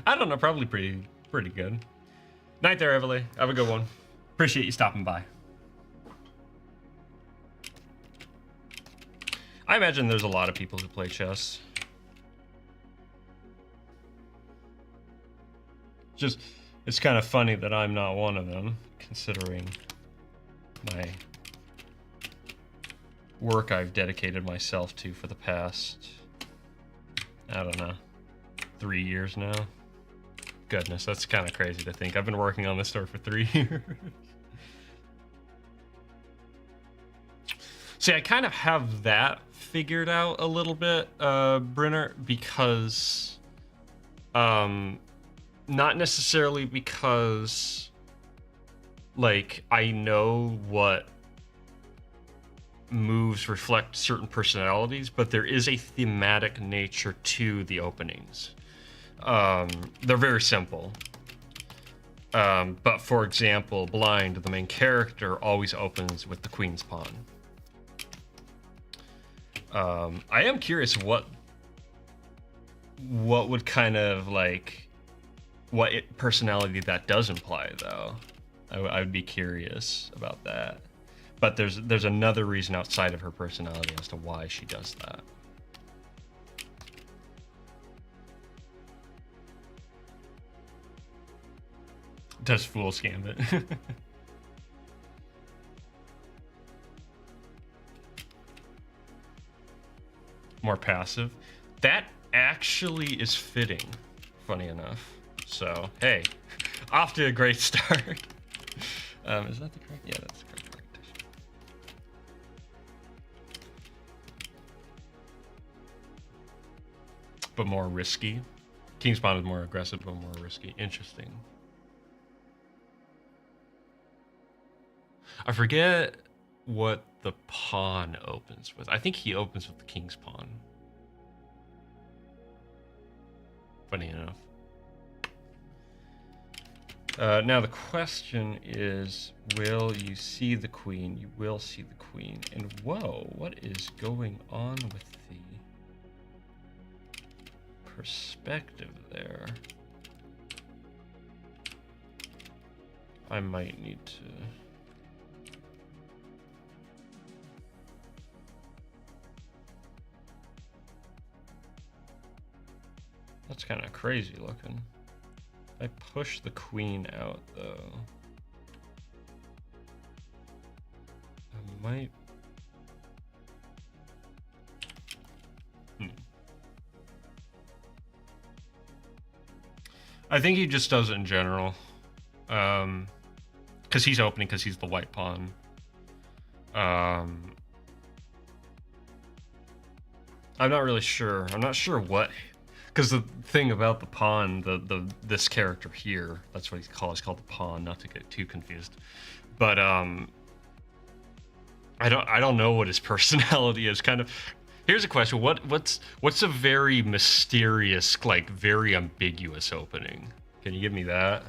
I don't know, probably pretty good. Night there, Everly. Have a good one. Appreciate you stopping by. I imagine there's a lot of people who play chess. Just, it's kind of funny that I'm not one of them, considering my work I've dedicated myself to for the past, I don't know, 3 years now. Goodness, that's kind of crazy to think. I've been working on this story for 3 years. See, I kind of have that figured out a little bit, Brenner, because Not necessarily because, like, I know what moves reflect certain personalities, but there is a thematic nature to the openings. They're very simple. But for example, Blind, the main character, always opens with the Queen's Pawn. I am curious what would kind of like personality that does imply, though. I would be curious about that. But there's another reason outside of her personality as to why she does that. Does Fool's Gambit. More passive. That actually is fitting, funny enough. So, hey, off to a great start. Is that the correct? Yeah, that's the correct orientation. But more risky. King's Pawn is more aggressive, but more risky. Interesting. I forget what the pawn opens with. I think he opens with the King's Pawn. Funny enough. Now the question is, will you see the queen? You will see the queen. And whoa, what is going on with the perspective there? I might need to... That's kind of crazy looking. I push the queen out, though. I might... I think he just does it in general. Because he's opening because he's the white pawn. I'm not really sure. I'm not sure what... Because the thing about the pawn, this character here, that's what he's called. He's called the pawn, not to get too confused. But I don't know what his personality is. Kind of. Here's a question: what's a very mysterious, like very ambiguous opening? Can you give me that?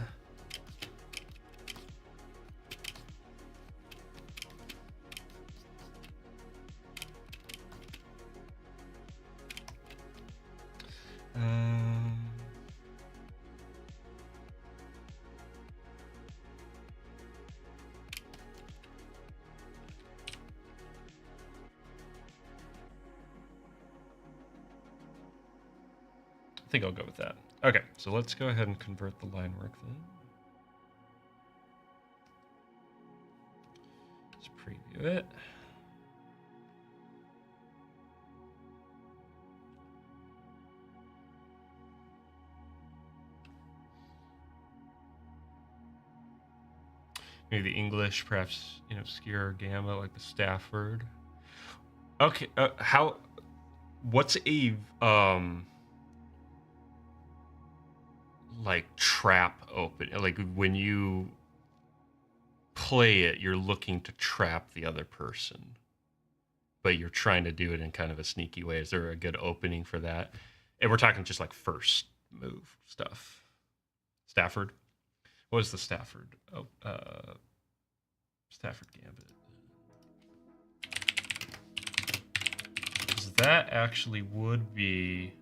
I think I'll go with that. Okay, so let's go ahead and convert the line work then. Let's preview it. Maybe the English, perhaps, obscure gamma, like the Stafford. Okay, what's a, like, trap open? Like, when you play it, you're looking to trap the other person, but you're trying to do it in kind of a sneaky way. Is there a good opening for that? And we're talking just, like, first move stuff. Stafford? What is the Stafford? Oh, Stafford Gambit. That actually would be...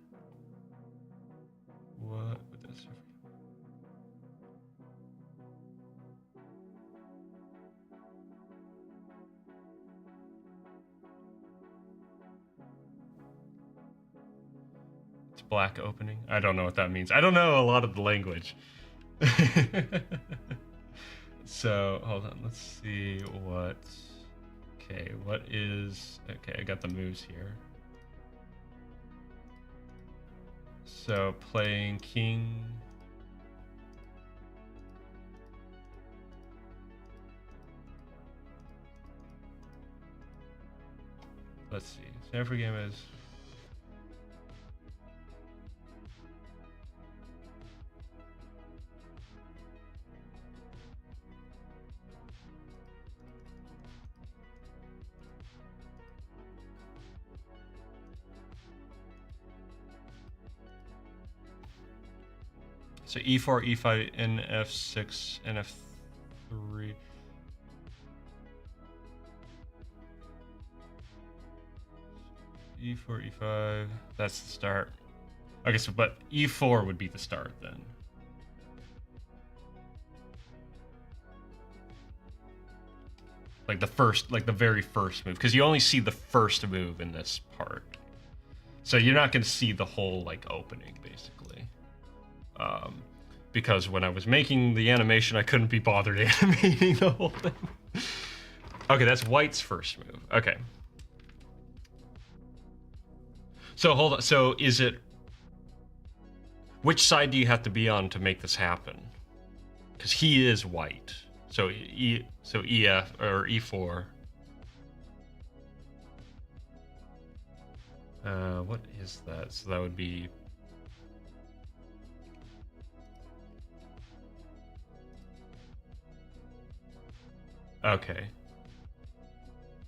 What would this... It's black opening? I don't know what that means. I don't know a lot of the language. So, hold on. Let's see what... Okay, what is... Okay, I got the moves here. So, playing king... Let's see. Stanford game is... So E4, E5, NF6, NF3. E4, E5, that's the start. Okay, so but E4 would be the start then. Like the first, like the very first move, because you only see the first move in this part. So you're not going to see the whole like opening, basically. Because when I was making the animation, I couldn't be bothered animating the whole thing. Okay, that's White's first move. Okay. So hold on. So is it... Which side do you have to be on to make this happen? Because he is White. So EF or E4. What is that? So that would be... Okay.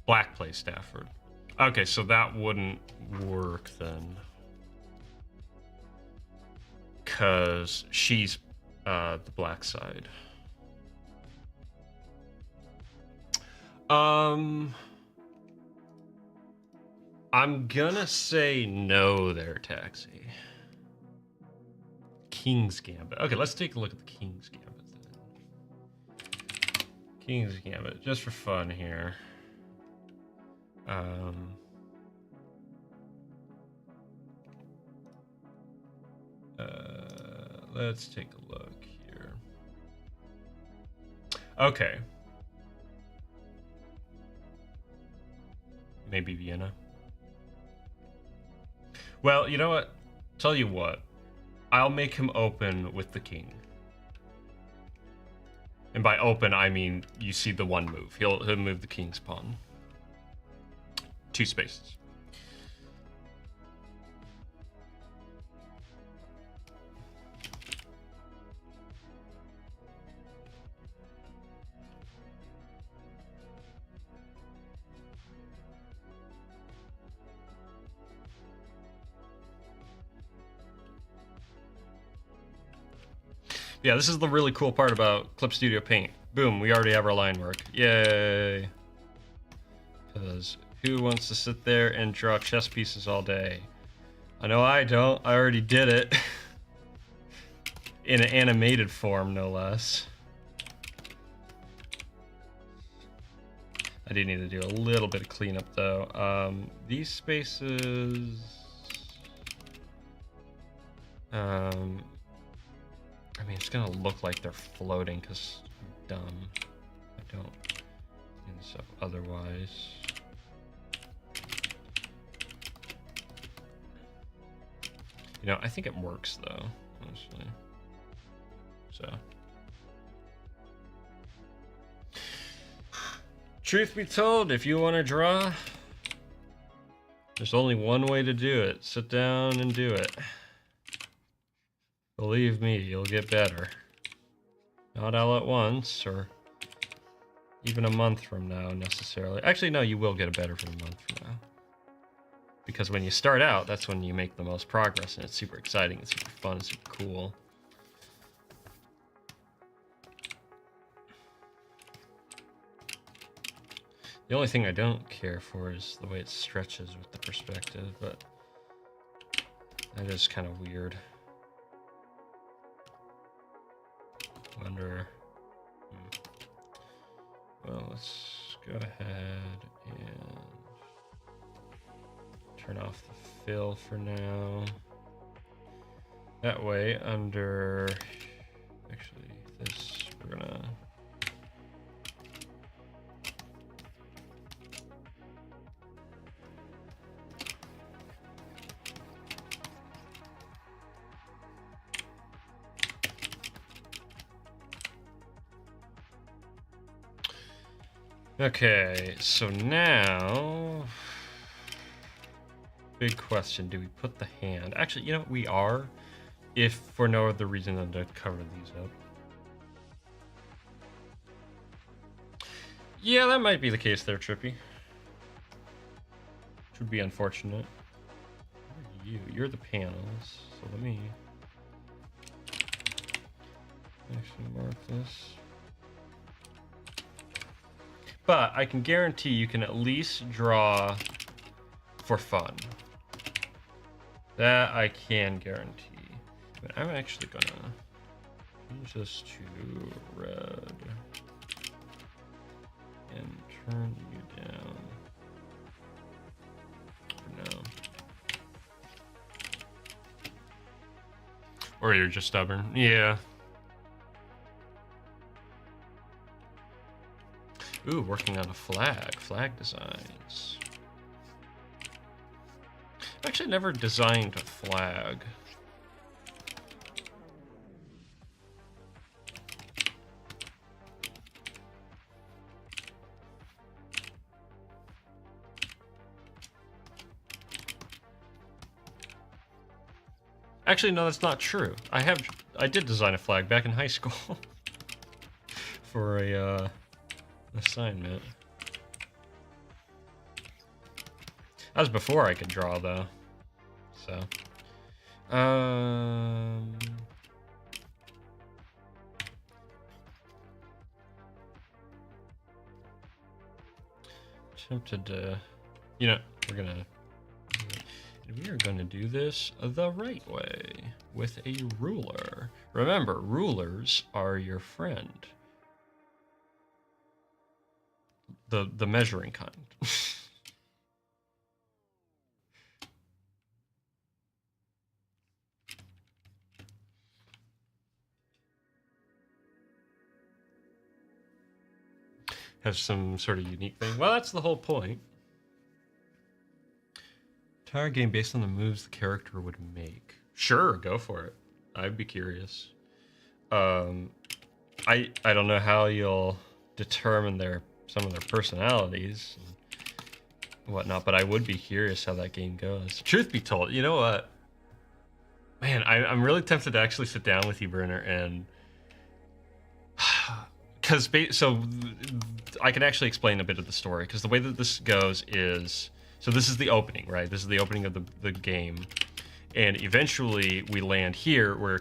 Black plays Stafford. Okay, so that wouldn't work then. Because she's the black side. I'm gonna say no there, Taxi. King's Gambit. Okay, let's take a look at the King's Gambit then. King's Gambit, just for fun here. Let's take a look here. Okay. Maybe Vienna. Well, you know what? Tell you what. I'll make him open with the king. And by open, I mean you see the one move. He'll move the king's pawn. 2 spaces. Yeah, this is the really cool part about Clip Studio Paint. Boom, we already have our line work. Yay. Because who wants to sit there and draw chess pieces all day? I know I don't. I already did it. In an animated form, no less. I do need to do a little bit of cleanup, though. These spaces... I mean, it's gonna look like they're floating because I'm dumb. I don't clean this up otherwise. You know, I think it works though, honestly. So. Truth be told, if you want to draw, there's only one way to do it. Sit down and do it. Believe me, you'll get better. Not all at once, or even a month from now, necessarily. Actually, no, you will get it better from a month from now. Because when you start out, that's when you make the most progress, and it's super exciting, it's super fun, it's super cool. The only thing I don't care for is the way it stretches with the perspective, but that is kind of weird. Wonder. Well, let's go ahead and turn off the fill for now. That way, under actually this, we're gonna okay, so now, big question, do we put the hand? Actually, you know, we are, if for no other reason than to cover these up. Yeah, that might be the case there, Trippy. Which would be unfortunate. Where are you? You're the panels, so let me... Actually mark this. But I can guarantee you can at least draw for fun. That I can guarantee. But I'm actually gonna change this to red and turn you down for now. Or you're just stubborn. Yeah. Ooh, working on a flag designs. I've actually never designed a flag. Actually, no, that's not true. I did design a flag back in high school for a assignment. That was before I could draw, though. So, tempted to, you know, we are gonna do this the right way with a ruler. Remember, rulers are your friend. The measuring kind. Has some sort of unique thing. Well, that's the whole point. Entire game based on the moves the character would make. Sure, go for it. I'd be curious. I don't know how you'll determine some of their personalities and whatnot, but I would be curious how that game goes. Truth be told, you know what? Man, I'm really tempted to actually sit down with you, Brenner, and so I can actually explain a bit of the story, because the way that this goes is, so this is the opening, right? This is the opening of the game, and eventually we land here where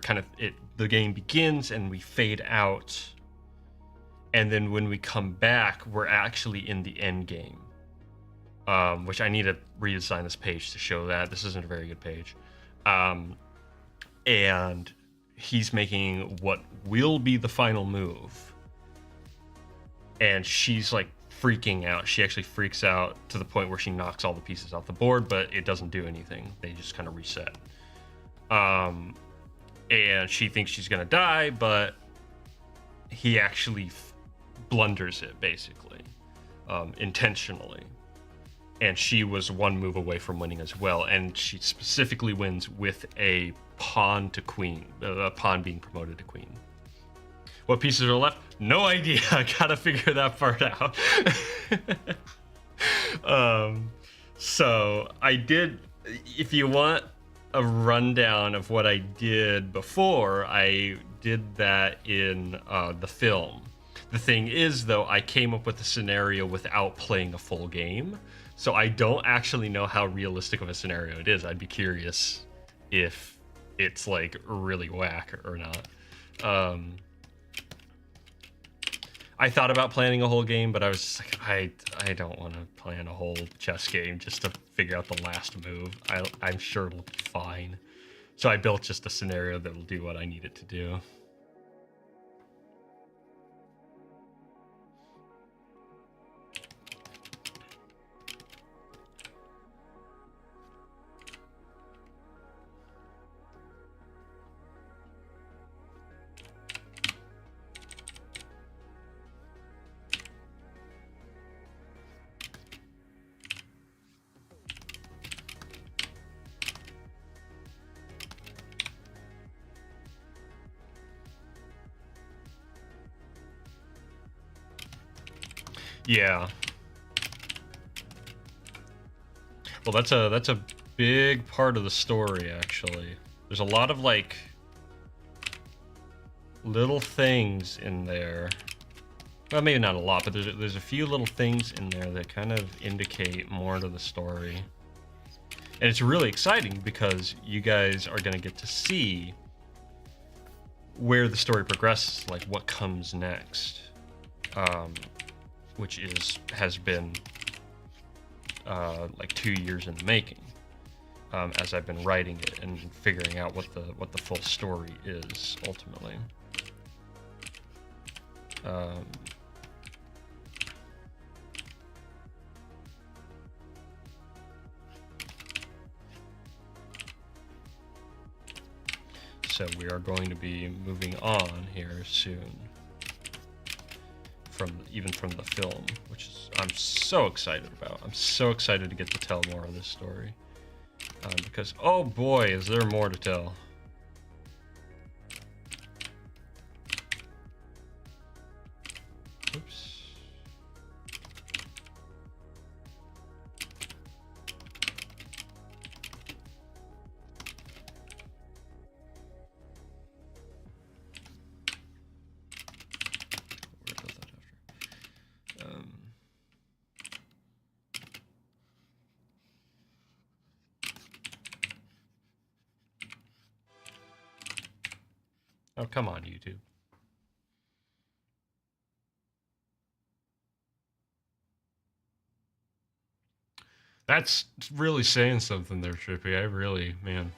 the game begins and we fade out, and then when we come back, we're actually in the end game, which I need to redesign this page to show that. This isn't a very good page. And he's making what will be the final move. And she's like freaking out. She actually freaks out to the point where she knocks all the pieces off the board, but it doesn't do anything. They just kind of reset. And she thinks she's gonna die, but he actually blunders it, basically, intentionally. And she was one move away from winning as well. And she specifically wins with a pawn to queen, a pawn being promoted to queen. What pieces are left? No idea. I gotta figure that part out. So I did, if you want a rundown of what I did before, I did that in the film. The thing is, though, I came up with a scenario without playing a full game. So I don't actually know how realistic of a scenario it is. I'd be curious if it's like really whack or not. I thought about planning a whole game, but I was just like, I don't want to plan a whole chess game just to figure out the last move. I'm sure it'll be fine. So I built just a scenario that will do what I need it to do. Yeah. Well, that's a big part of the story, actually. There's a lot of like little things in there. Well, maybe not a lot, but there's a few little things in there that kind of indicate more to the story. And it's really exciting because you guys are going to get to see where the story progresses, like what comes next, which has been like 2 years in the making, as I've been writing it and figuring out what the full story is ultimately. So we are going to be moving on here soon, even from the film, which is I'm so excited about. I'm so excited to get to tell more of this story, because oh boy, is there more to tell. Oops. Oh, come on, YouTube. That's really saying something there, Trippy. I really, man.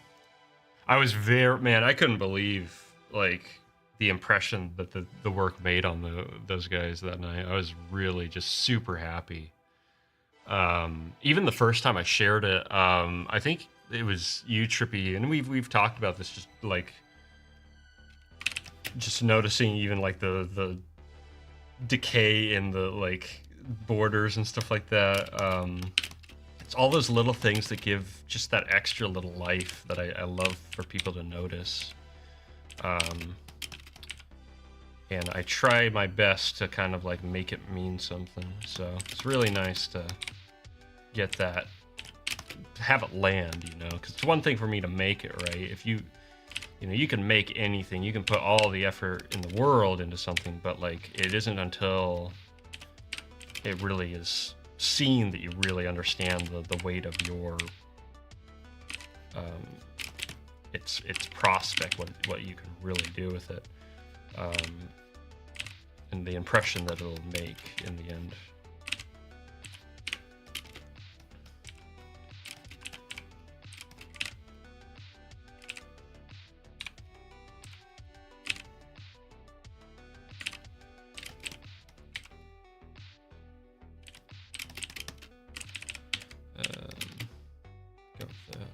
I was I couldn't believe, like, the impression that the work made on those guys that night. I was really just super happy. Even the first time I shared it, I think it was you, Trippy, and we've talked about this, just like noticing even like the decay in the like borders and stuff like that. It's all those little things that give just that extra little life that I love for people to notice. And I try my best to kind of like make it mean something. So it's really nice to get that, to have it land, you know, because it's one thing for me to make it, right? If you know, you can make anything, you can put all the effort in the world into something, but like it isn't until it really is seen that you really understand the weight of your its prospect, what you can really do with it, and the impression that it'll make in the end. Go with that.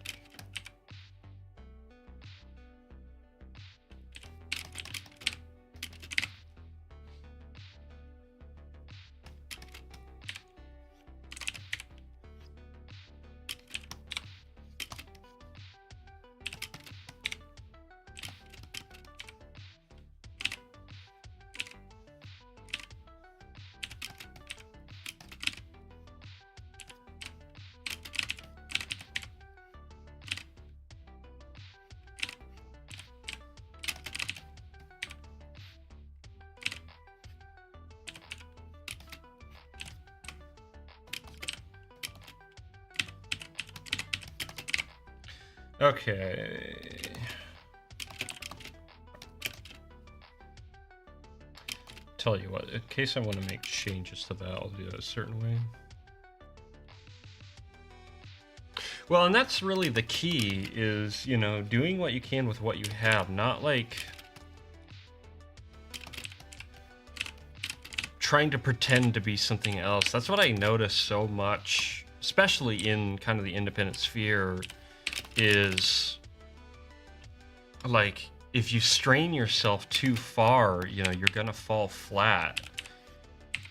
Okay. Tell you what, in case I want to make changes to that, I'll do it a certain way. Well, and that's really the key, is, you know, doing what you can with what you have, not like trying to pretend to be something else. That's what I notice so much, especially in kind of the independent sphere, is like if you strain yourself too far, you know, you're gonna fall flat.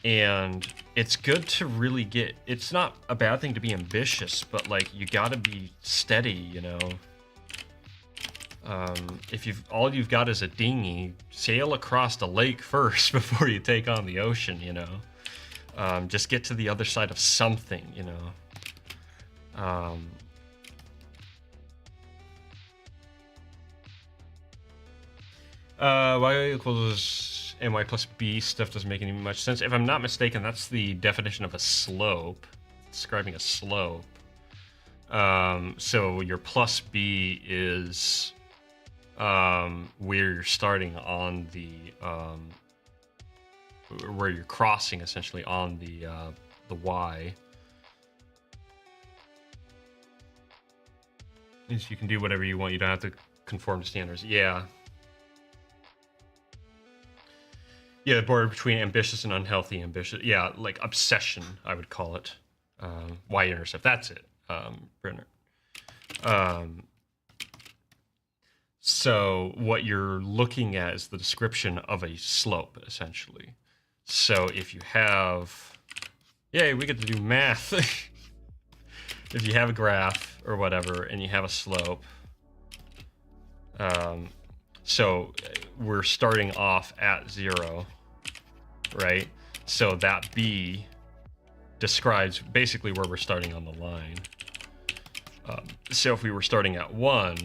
And it's good to really it's not a bad thing to be ambitious, but like you gotta be steady, you know. If all you've got is a dinghy, sail across the lake first before you take on the ocean, you know. Just get to the other side of something, you know. Y equals my plus b stuff doesn't make any much sense. If I'm not mistaken, that's the definition of a slope, describing a slope. So your plus b is where you're starting on the where you're crossing essentially on the Y. Is you can do whatever you want. You don't have to conform to standards. Yeah. Yeah, the border between ambitious and unhealthy ambitious. Yeah, like obsession, I would call it. Y-intercept. That's it, Brenner. So what you're looking at is the description of a slope, essentially. So if you have, yay, we get to do math. If you have a graph or whatever, and you have a slope, so we're starting off at 0, right? So that B describes basically where we're starting on the line. So if we were starting at 1,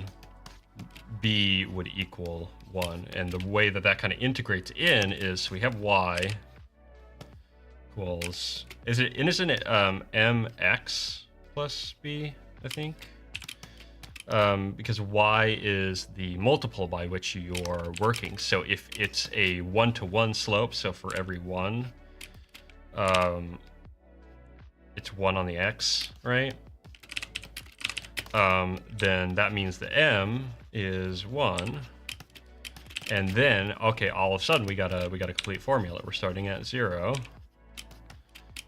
B would equal 1. And the way that that kind of integrates in is we have Y equals, isn't it MX plus B, I think? Because Y is the multiple by which you are working. So if it's a 1-to-1 slope, so for every 1, it's 1 on the X, right? Then that means the M is 1. And then, okay, all of a sudden we got a complete formula. We're starting at 0.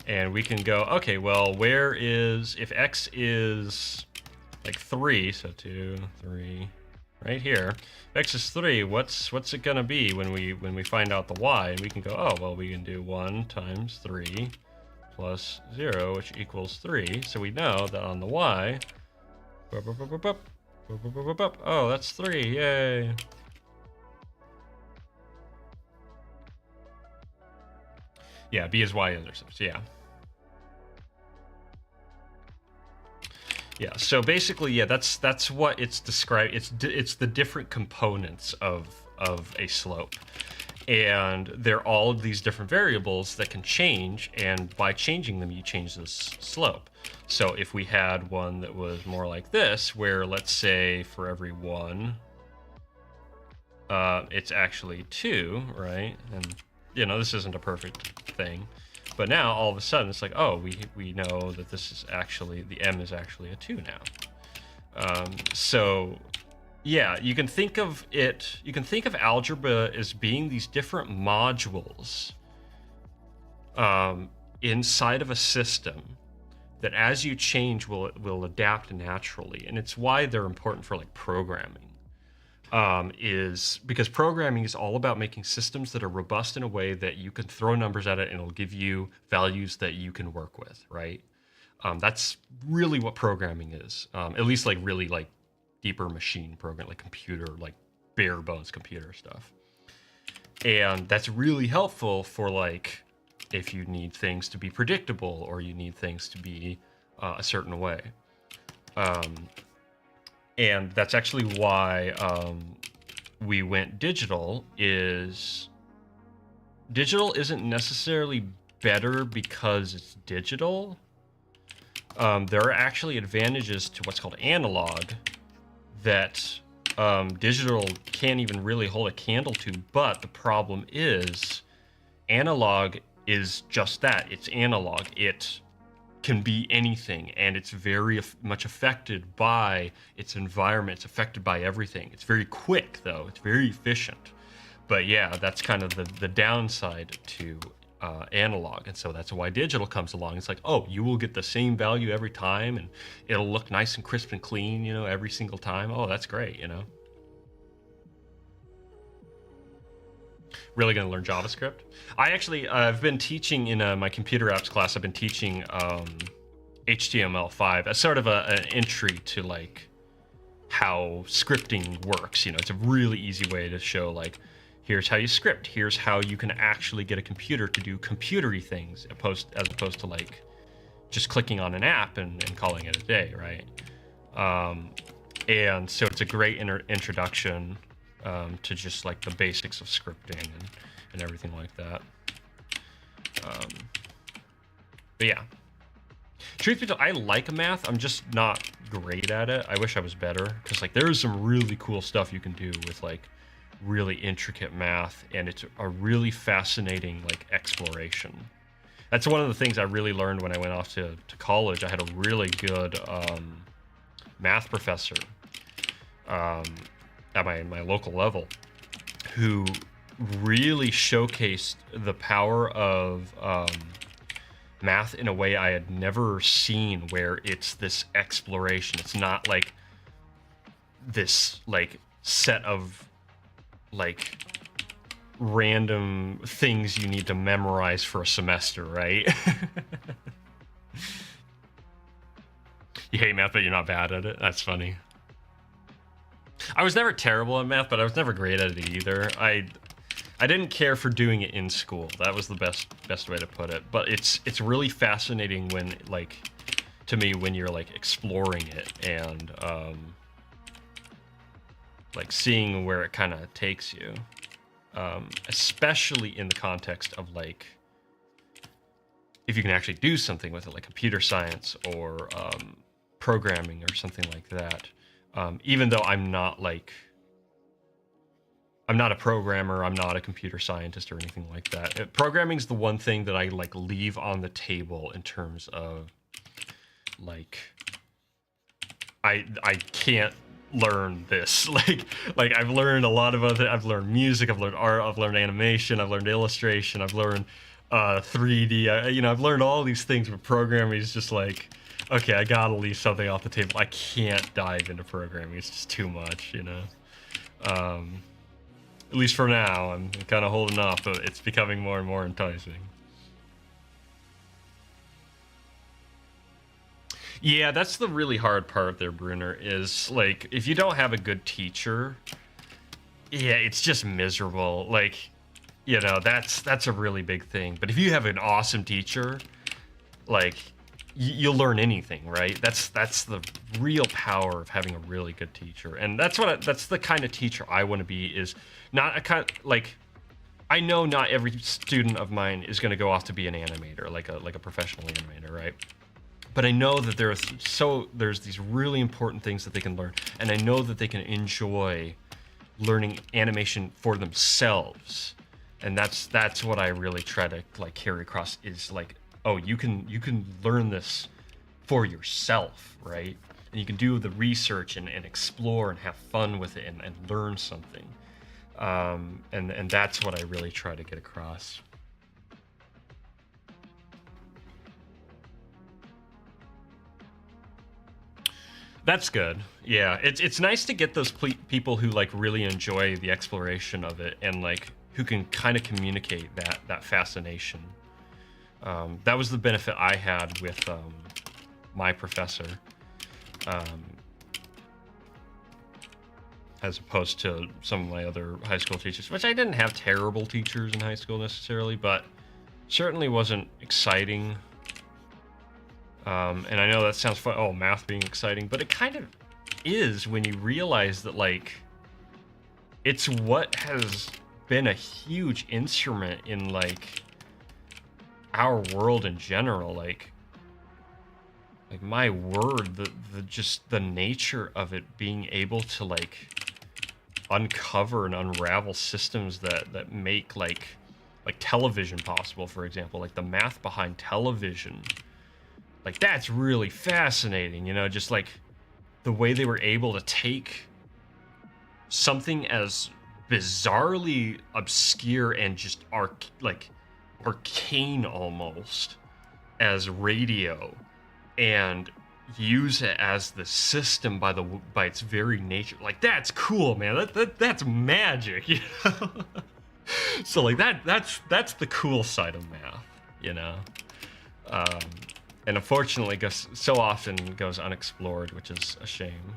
And we can go, okay, well, where is, if X is like 3, so 2, 3, right here. If X is 3, what's it gonna be when we find out the Y? And we can go, oh, well, we can do 1 times 3 plus 0, which equals 3. So we know that on the Y, oh, that's 3, yay. Yeah, B is Y-intercepts, yeah. Yeah, so basically, yeah, that's what it's described. It's the different components of a slope. And they're all of these different variables that can change, and by changing them, you change the slope. So if we had one that was more like this, where let's say for every 1, it's actually 2, right? And, you know, this isn't a perfect thing. But now, all of a sudden, it's like, oh, we know that this is actually, the M is actually a 2 now. So, yeah, you can think of algebra as being these different modules inside of a system that as you change will adapt naturally. And it's why they're important for like programming. Is because programming is all about making systems that are robust in a way that you can throw numbers at it and it'll give you values that you can work with, right? That's really what programming is, at least like really like deeper machine program, like computer, like bare bones computer stuff. And that's really helpful for like if you need things to be predictable or you need things to be a certain way. And that's actually why we went digital. Digital isn't necessarily better because it's digital. There are actually advantages to what's called analog that digital can't even really hold a candle to. But the problem is analog is just that. It's analog. It can be anything, and it's very much affected by its environment. It's affected by everything. It's very quick, though. It's very efficient. But yeah, that's kind of the downside to analog, and so that's why digital comes along. It's like, oh, you will get the same value every time, and it'll look nice and crisp and clean, you know, every single time. Oh, that's great, you know. Really going to learn JavaScript. I actually, I've been teaching in my computer apps class. I've been teaching HTML5 as sort of an entry to like how scripting works. You know, it's a really easy way to show like, here's how you script. Here's how you can actually get a computer to do computery things, as opposed to like just clicking on an app and calling it a day, right? And so it's a great introduction to just like the basics of scripting and everything like that. But yeah, truth be told, I like math. I'm just not great at it. I wish I was better, because like there is some really cool stuff you can do with like really intricate math, and it's a really fascinating like exploration. That's one of the things I really learned when I went off to college. I had a really good math professor at my local level who really showcased the power of math in a way I had never seen, where it's this exploration. It's not like this like set of like random things you need to memorize for a semester, right? You hate math, but you're not bad at it. That's funny. I was never terrible at math, but I was never great at it either. I didn't care for doing it in school. That was the best way to put it. But it's really fascinating when, like, to me, when you're like exploring it and like seeing where it kind of takes you, especially in the context of like if you can actually do something with it, like computer science or programming or something like that. Even though I'm not a programmer, I'm not a computer scientist or anything like that. Programming's the one thing that I like leave on the table in terms of like I can't learn this. like I've learned a lot of other, I've learned music, I've learned art, I've learned animation, I've learned illustration, I've learned 3D, you know, I've learned all these things, but programming is just like, okay, I gotta leave something off the table. I can't dive into programming. It's just too much, you know. At least for now, I'm kind of holding off, but it's becoming more and more enticing. Yeah, that's the really hard part there, Brunner, is like if you don't have a good teacher, yeah, it's just miserable. Like, you know, that's a really big thing. But if you have an awesome teacher, like you'll learn anything, right? That's the real power of having a really good teacher, and that's the kind of teacher I want to be. Is not a kind like, I know not every student of mine is going to go off to be an animator, like a professional animator, right? But I know that there's these really important things that they can learn, and I know that they can enjoy learning animation for themselves, and that's what I really try to like carry across. Is like, oh, you can learn this for yourself, right? And you can do the research and explore and have fun with it and learn something. And that's what I really try to get across. That's good. Yeah, it's nice to get those people who like really enjoy the exploration of it and like who can kind of communicate that fascination. That was the benefit I had with my professor, as opposed to some of my other high school teachers, which I didn't have terrible teachers in high school necessarily, but certainly wasn't exciting. And I know that sounds fun, oh, math being exciting, but it kind of is when you realize that, like, it's what has been a huge instrument in, like, our world in general. Like my word, just the nature of it being able to, like, uncover and unravel systems that make, like television possible, for example, like the math behind television. Like, that's really fascinating, you know, just like the way they were able to take something as bizarrely obscure and just arcane almost as radio, and use it as the system by its very nature. Like, that's cool, man. That's magic, you know. So like that's the cool side of math, you know. And unfortunately so often goes unexplored, which is a shame.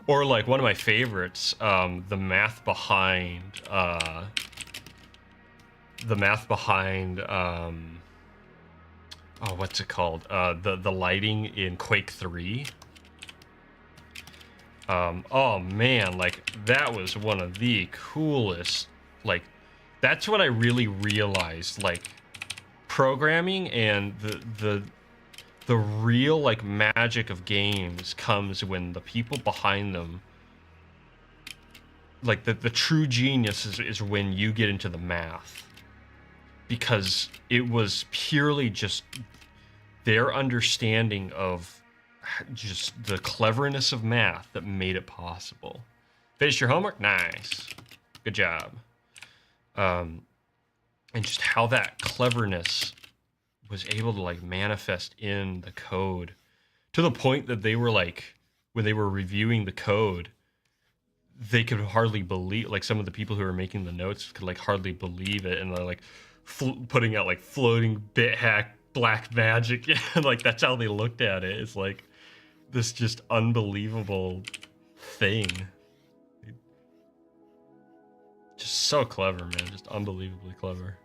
Or like one of my favorites, the math behind oh, what's it called? The lighting in Quake 3. Oh man, like that was one of the coolest, like that's when I really realized like programming and the real like magic of games comes when the people behind them, like the true genius is when you get into the math, because it was purely just their understanding of just the cleverness of math that made it possible. Finished your homework? Nice. Good job. And just how that cleverness was able to like manifest in the code, to the point that they were like, when they were reviewing the code, they could hardly believe, like some of the people who were making the notes could like hardly believe it, and they're like putting out like floating bit hack black magic. And like that's how they looked at it. It's like this just unbelievable thing. Just so clever, man. Just unbelievably clever.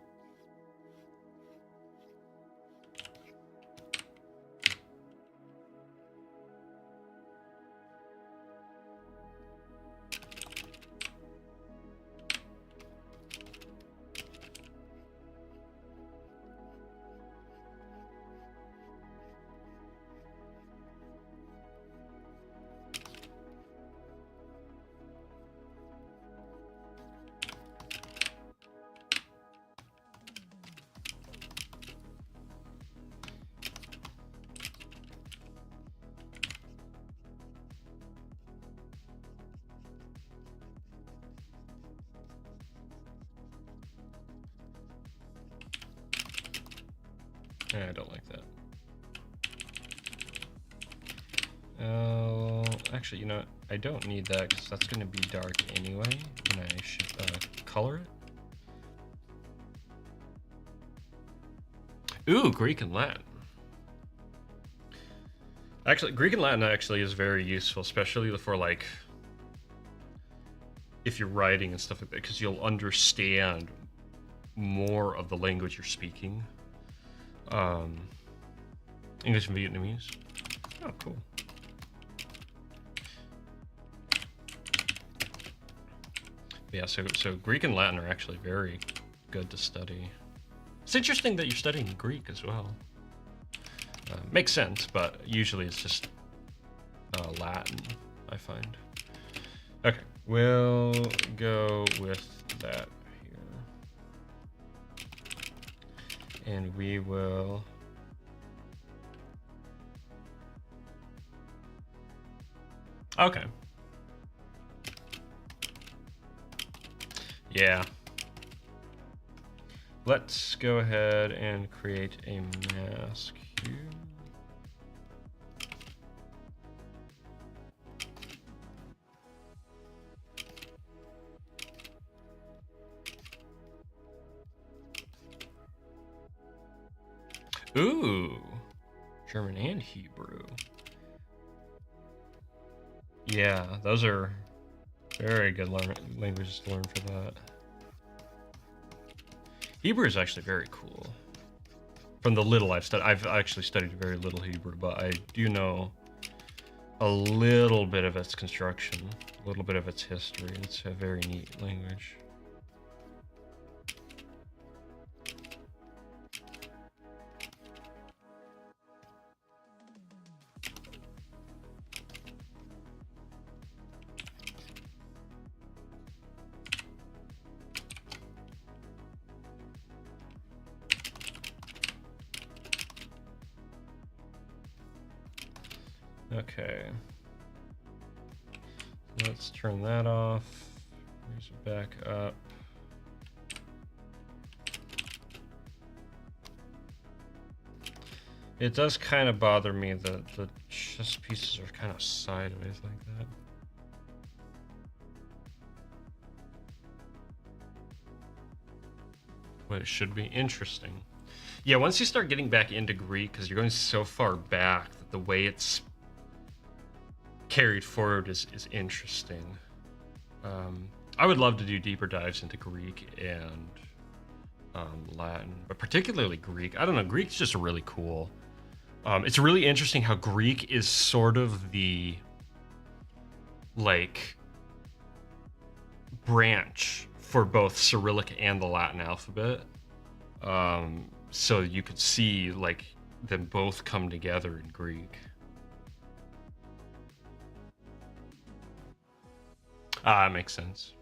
I don't like that. Oh, actually, you know what? I don't need that because that's going to be dark anyway, and I should color it. Ooh, Greek and Latin. Actually, Greek and Latin actually is very useful, especially for like if you're writing and stuff like that, because you'll understand more of the language you're speaking. English and Vietnamese. Oh, cool. Yeah, so Greek and Latin are actually very good to study. It's interesting that you're studying Greek as well. Makes sense, but usually it's just Latin, I find. Okay, we'll go with that here. And we will... Okay. Yeah. Let's go ahead and create a mask here. Ooh, German and Hebrew. Yeah, those are very good languages to learn for that. Hebrew is actually very cool. From the little I've studied, I've actually studied very little Hebrew, but I do know a little bit of its construction, a little bit of its history. It's a very neat language. Okay, let's turn that off, raise it back up. It does kind of bother me that the chess pieces are kind of sideways like that. But it should be interesting. Yeah, once you start getting back into Greek, because you're going so far back, that the way it's carried forward is interesting. I would love to do deeper dives into Greek and Latin, but particularly Greek. I don't know, Greek's just really cool. It's really interesting how Greek is sort of the like branch for both Cyrillic and the Latin alphabet. so you could see like them both come together in Greek. Ah, makes sense.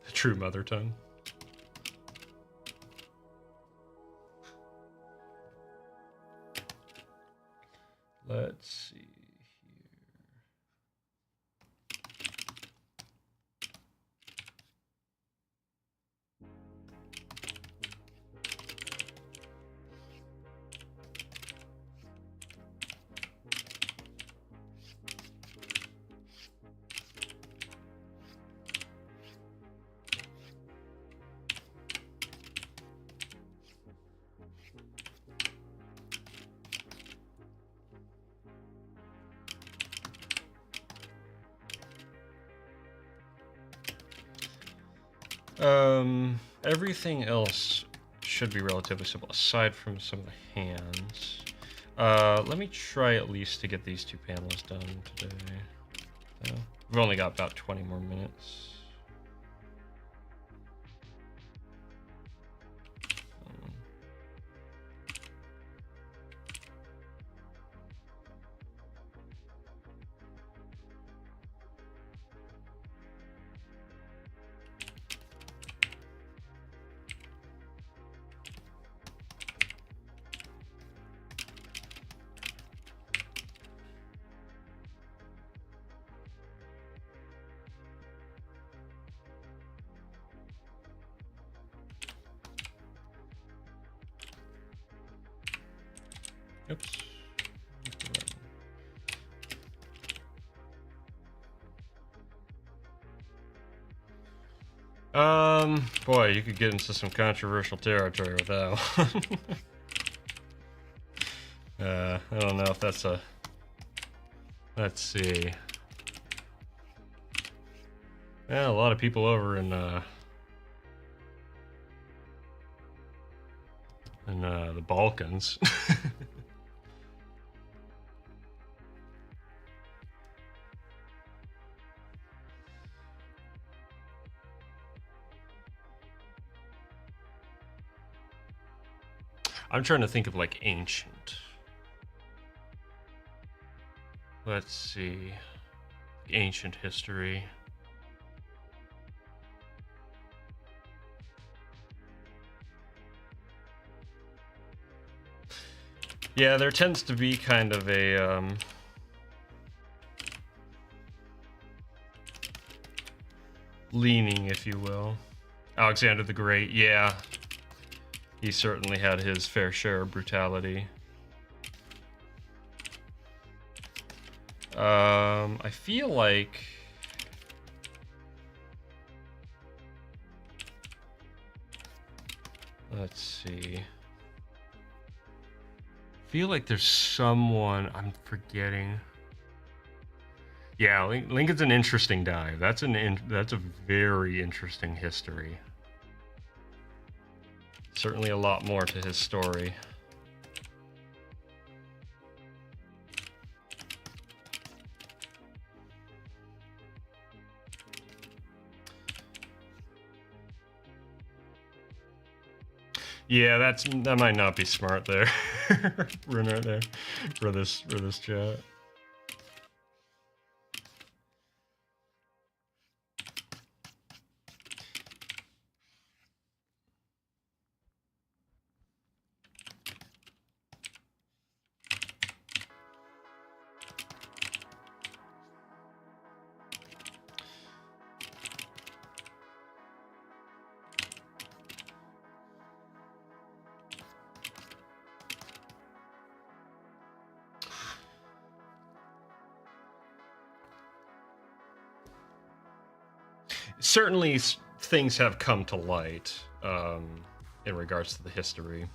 The true mother tongue. Let's see here. Everything else should be relatively simple, aside from some of the hands. Let me try at least to get these 2 panels done today. We've only got about 20 more minutes. Oops. Boy, you could get into some controversial territory with that one. I don't know if that's a... Let's see. Yeah, a lot of people over in the Balkans. I'm trying to think of like ancient. Let's see. Ancient history. Yeah, there tends to be kind of a leaning, if you will. Alexander the Great, yeah. He certainly had his fair share of brutality. I feel like... Let's see. I feel like there's someone I'm forgetting. Yeah, Lincoln's an interesting dive. That's a very interesting history. Certainly a lot more to his story. Yeah, that might not be smart there. Run right there for this chat. Certainly things have come to light in regards to the history.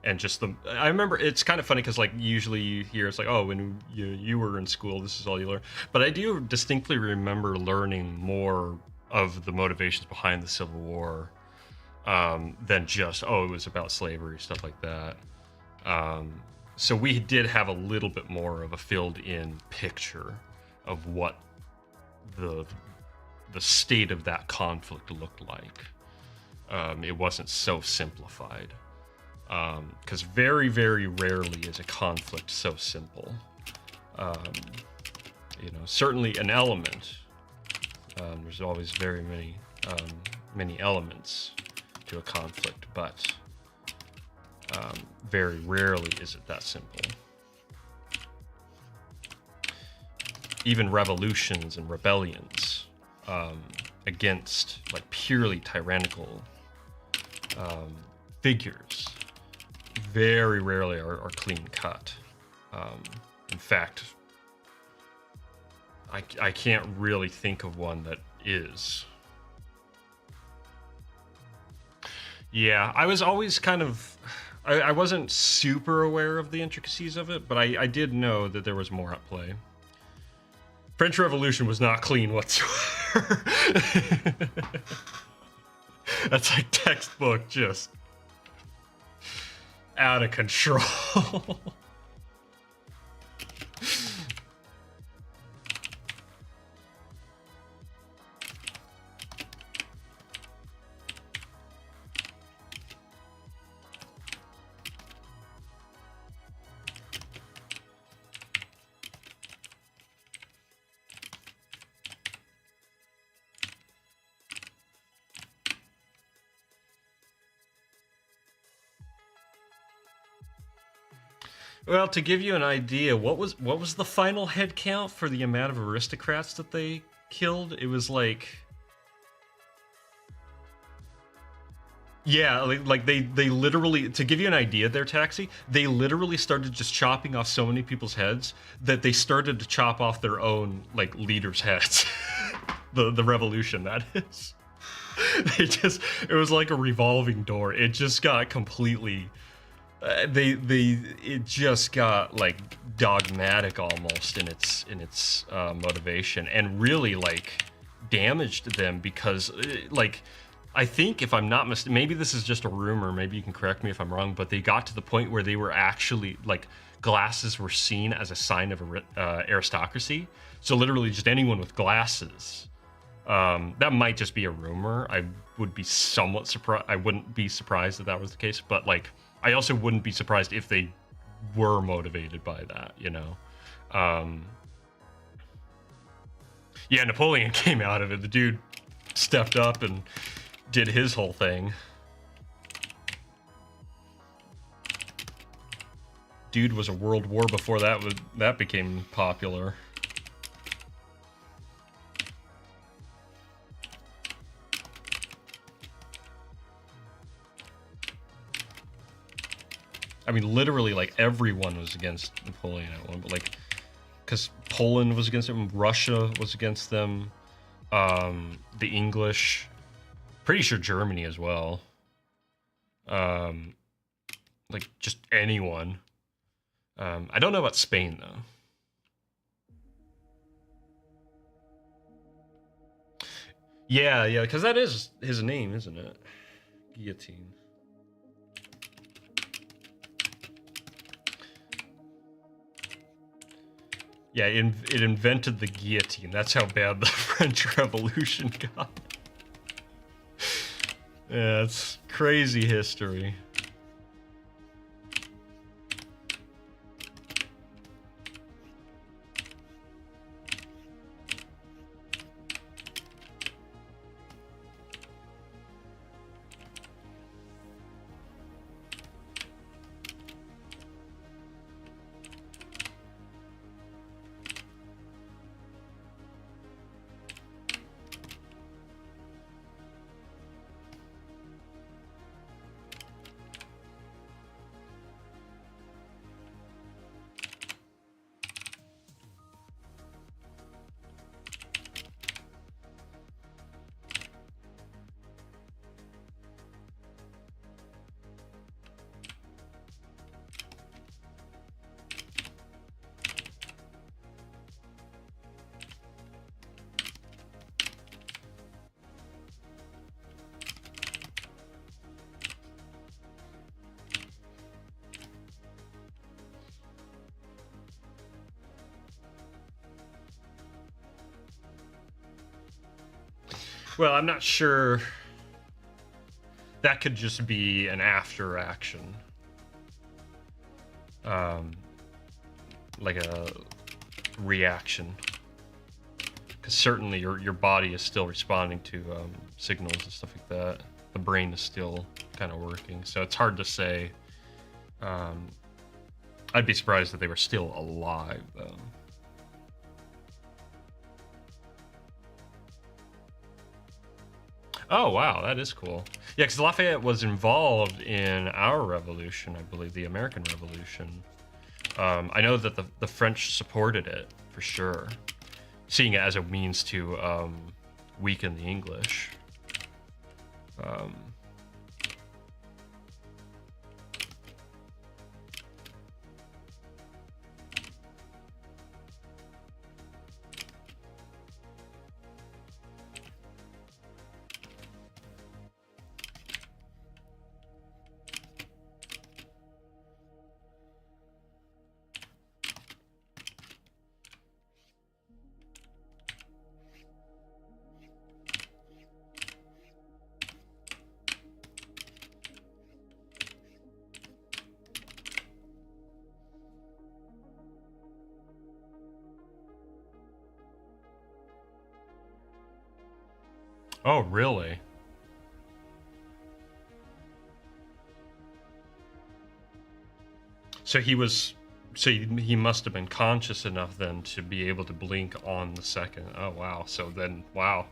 And just I remember it's kind of funny because like usually you hear it's like, oh, when you were in school, this is all you learn. But I do distinctly remember learning more of the motivations behind the Civil War than just, oh, it was about slavery, stuff like that. So we did have a little bit more of a filled-in picture of what the state of that conflict looked like. It wasn't so simplified, because very, very rarely is a conflict so simple. You know, certainly an element. There's always very many elements to a conflict, but very rarely is it that simple. Even revolutions and rebellions against like purely tyrannical figures very rarely are clean cut. In fact, I can't really think of one that is. Yeah, I was always kind of... I wasn't super aware of the intricacies of it, but I did know that there was more at play. French Revolution was not clean whatsoever. That's like textbook, just out of control. Well, to give you an idea, what was the final head count for the amount of aristocrats that they killed? It was like... Yeah, like they literally, to give you an idea there, Taxi, they literally started just chopping off so many people's heads that they started to chop off their own, like, leaders' heads. the revolution, that is. It was like a revolving door. It just got completely... it just got like dogmatic almost in its motivation, and really like damaged them because like I think, if I'm not mistaken, maybe this is just a rumor, maybe you can correct me if I'm wrong, but they got to the point where they were actually like glasses were seen as a sign of aristocracy. So literally just anyone with glasses. That might just be a rumor. I would be somewhat surprised. I wouldn't be surprised if that was the case, but like I also wouldn't be surprised if they were motivated by that, you know? Yeah, Napoleon came out of it. The dude stepped up and did his whole thing. Dude was a world war before that became popular. I mean, literally, like, everyone was against Napoleon at one, but, like, because Poland was against him, Russia was against them, the English, pretty sure Germany as well. Like, just anyone. I don't know about Spain, though. Yeah, because that is his name, isn't it? Guillotine. Yeah, it invented the guillotine. That's how bad the French Revolution got. Yeah, it's crazy history. Well, I'm not sure. That could just be an after action. Like a reaction. Because certainly your body is still responding to signals and stuff like that. The brain is still kind of working. So it's hard to say. I'd be surprised if they were still alive, though. Oh, wow, that is cool. Yeah, because Lafayette was involved in our revolution, I believe, the American Revolution. I know that the French supported it, for sure, seeing it as a means to weaken the English. Oh, really? So he was, so he must have been conscious enough then to be able to blink on the second. Oh, wow. So then, wow.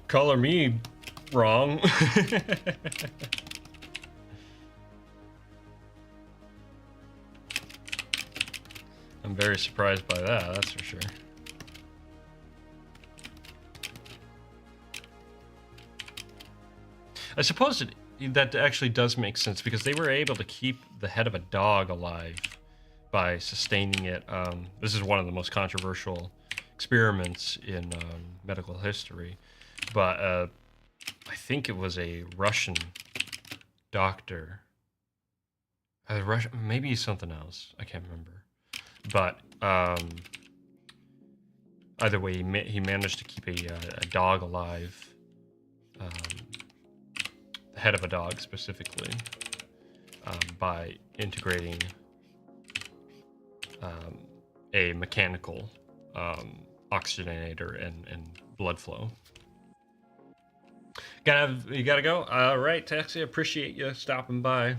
Color me wrong. I'm very surprised by that, that's for sure. I suppose that actually does make sense because they were able to keep the head of a dog alive by sustaining it. This is one of the most controversial experiments in medical history, but I think it was a Russian doctor. Maybe something else. I can't remember. But either way, he managed to keep a dog alive. The head of a dog specifically, by integrating a mechanical oxygenator and blood flow. You gotta go? All right, Taxi, appreciate you stopping by.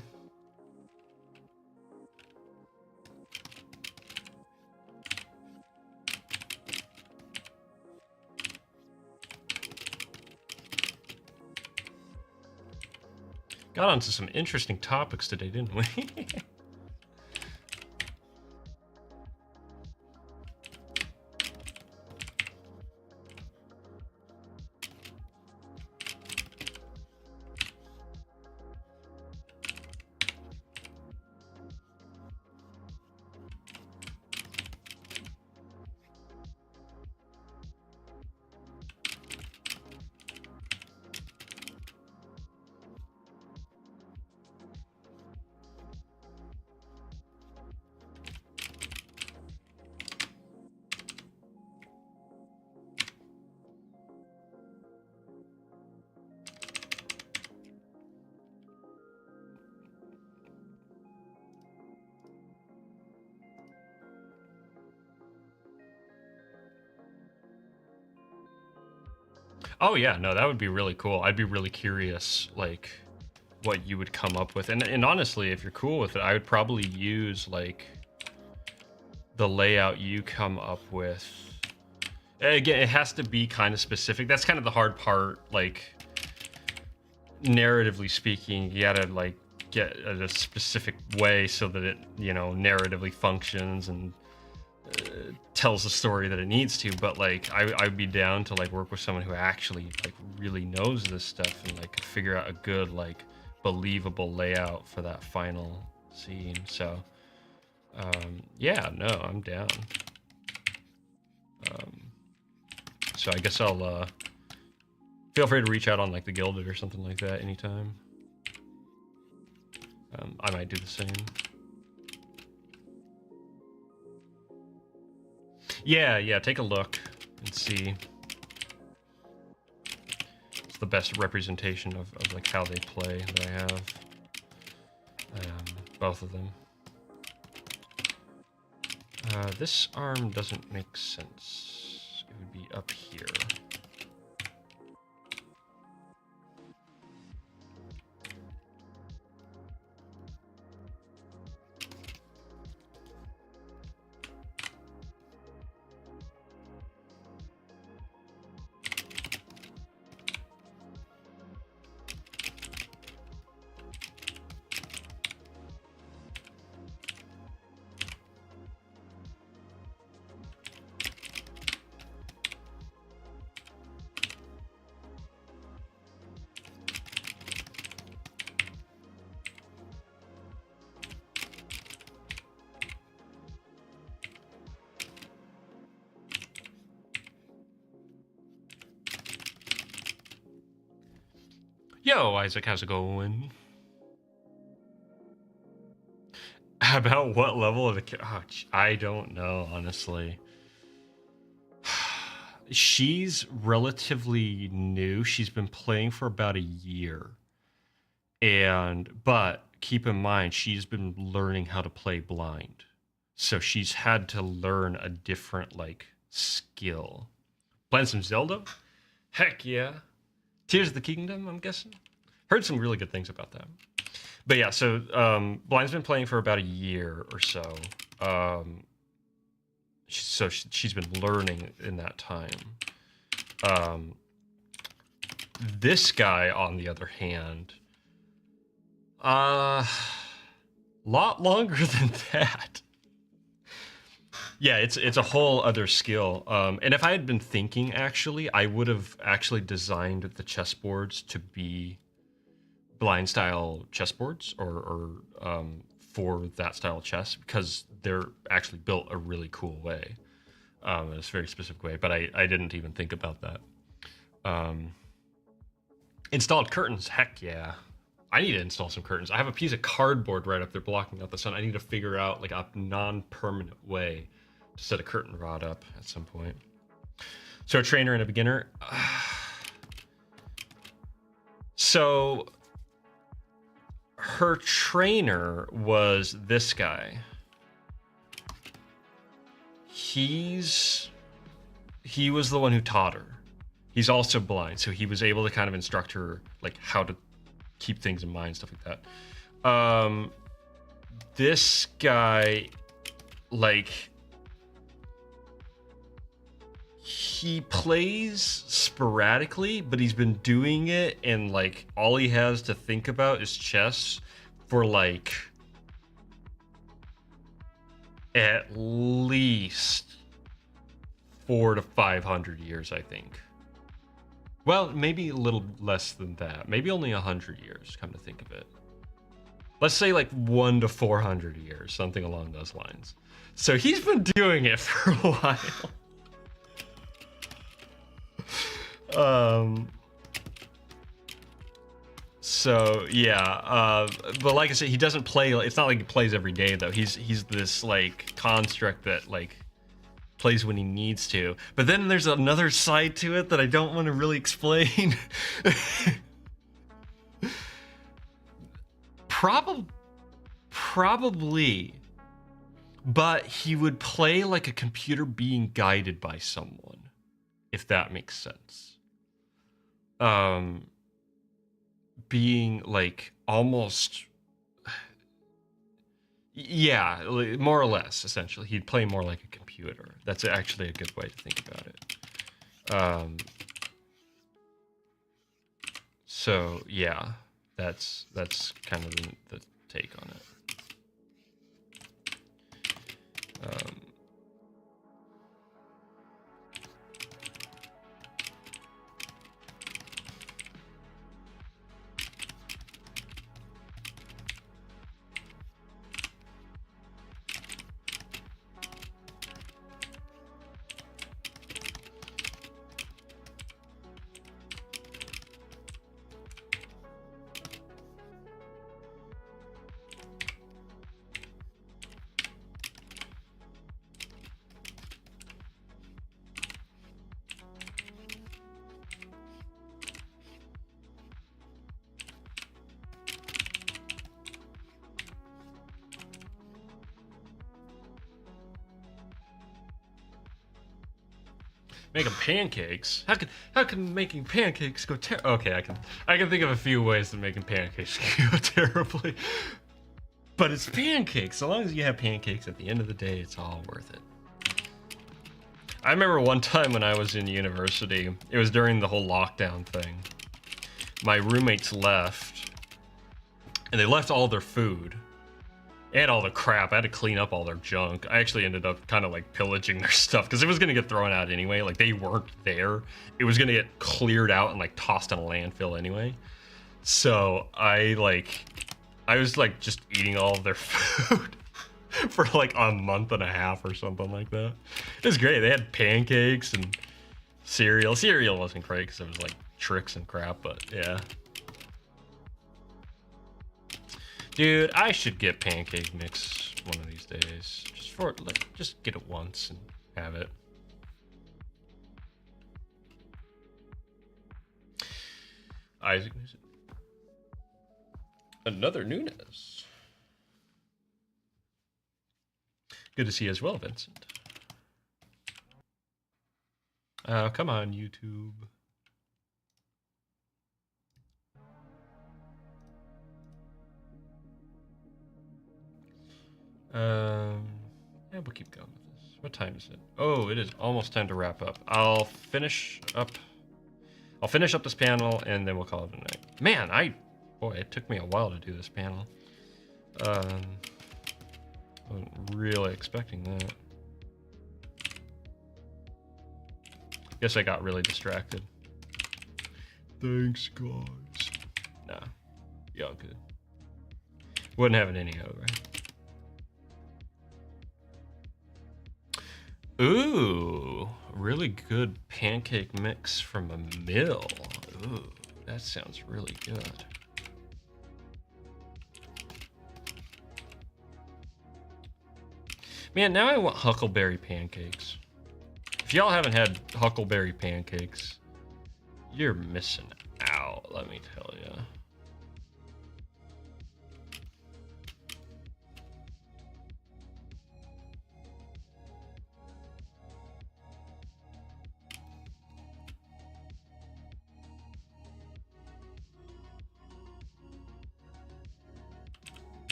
Got onto some interesting topics today, didn't we? Oh yeah, no, that would be really cool. I'd be really curious, like, what you would come up with. And honestly, if you're cool with it, I would probably use, like, the layout you come up with. Again, it has to be kind of specific. That's kind of the hard part, like, narratively speaking, you gotta, like, get a specific way so that it, you know, narratively functions and tells the story that it needs to. But like I'd be down to like work with someone who actually like really knows this stuff and like figure out a good like believable layout for that final scene. So yeah, no, I'm down. So I guess I'll feel free to reach out on like the Gilded or something like that anytime. I might do the same. Yeah, take a look and see. It's the best representation of like how they play that I have. Both of them. This arm doesn't make sense. It would be up here. Yo, Isaac, how's it going? About what level of the... Oh, I don't know, honestly. She's relatively new. She's been playing for about a year. But keep in mind, she's been learning how to play blind. So she's had to learn a different, like, skill. Playing some Zelda? Heck yeah. Tears of the Kingdom, I'm guessing. Heard some really good things about that. But yeah, so Blind's been playing for about a year or so. So she's been learning in that time. This guy, on the other hand, lot longer than that. Yeah, it's a whole other skill. And if I had been thinking, actually, I would have actually designed the chessboards to be blind style chessboards or for that style of chess, because they're actually built a really cool way, in a very specific way. But I didn't even think about that. Installed curtains, heck yeah. I need to install some curtains. I have a piece of cardboard right up there blocking out the sun. I need to figure out like a non-permanent way to set a curtain rod up at some point. So a trainer and a beginner. So her trainer was this guy. He was the one who taught her. He's also blind, so he was able to kind of instruct her like how to keep things in mind, stuff like that. This guy, like, he plays sporadically, but he's been doing it, and like all he has to think about is chess for like at least 400 to 500 years, I think. Well, maybe a little less than that. Maybe only 100 years, come to think of it. Let's say like 100 to 400 years, something along those lines. So he's been doing it for a while. So yeah, but like I said, he doesn't play. It's not like he plays every day though. He's this like construct that like plays when he needs to. But then there's another side to it that I don't want to really explain. Probably, but he would play like a computer being guided by someone, if that makes sense. Being like almost, yeah, more or less, essentially. He'd play more like a computer. That's actually a good way to think about it. So yeah, that's kind of the take on it. Making pancakes? How can making pancakes go okay, I can think of a few ways that making pancakes can go terribly. But it's pancakes. So long as you have pancakes at the end of the day, it's all worth it. I remember one time when I was in university, it was during the whole lockdown thing. My roommates left, and they left all their food and all the crap. I had to clean up all their junk. I actually ended up kind of like pillaging their stuff because it was going to get thrown out anyway. Like, they weren't there. It was going to get cleared out and like tossed in a landfill anyway. So I was like just eating all of their food for like a month and a half or something like that. It was great. They had pancakes and cereal. Cereal wasn't great because it was like tricks and crap, but yeah. Dude, I should get pancake mix one of these days. Just get it once and have it. Isaac, another Nunez. Good to see you as well, Vincent. Come on, YouTube. Yeah, we'll keep going with this. What time is it? Oh, it is almost time to wrap up. I'll finish up this panel and then we'll call it a night. Man, boy, it took me a while to do this panel. I wasn't really expecting that. Guess I got really distracted. Thanks, guys. Nah, y'all good. Wouldn't have it anyhow, right? Ooh, really good pancake mix from a mill. Ooh, that sounds really good. Man, now I want huckleberry pancakes. If y'all haven't had huckleberry pancakes, you're missing out, let me tell ya.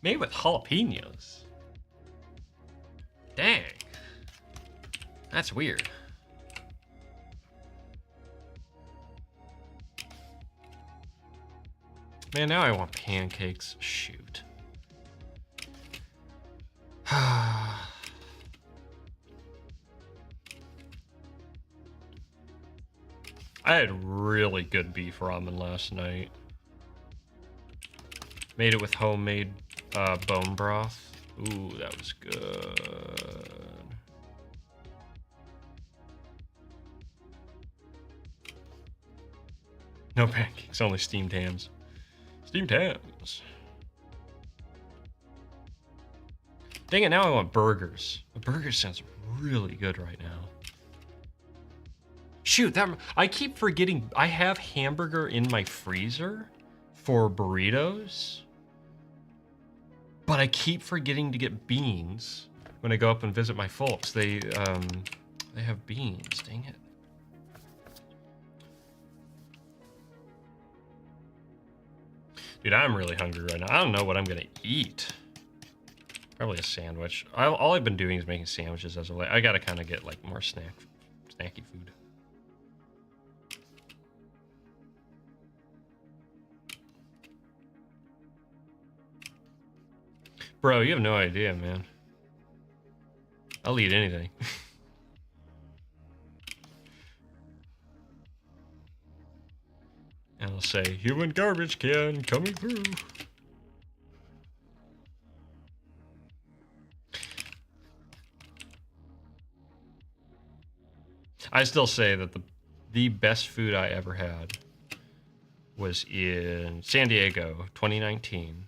Made with jalapenos. Dang. That's weird. Man, now I want pancakes. Shoot. I had really good beef ramen last night. Made it with homemade bone broth. Ooh, that was good. No pancakes, only steamed hams. Steamed hams. Dang it, now I want burgers. The burger sounds really good right now. Shoot, I keep forgetting I have hamburger in my freezer for burritos. But I keep forgetting to get beans when I go up and visit my folks. They have beans. Dang it. Dude, I'm really hungry right now. I don't know what I'm gonna eat. Probably a sandwich. All I've been doing is making sandwiches as of late. I gotta kind of get like more snacky food. Bro, you have no idea, man. I'll eat anything. And I'll say, human garbage can coming through. I still say that the best food I ever had was in San Diego, 2019,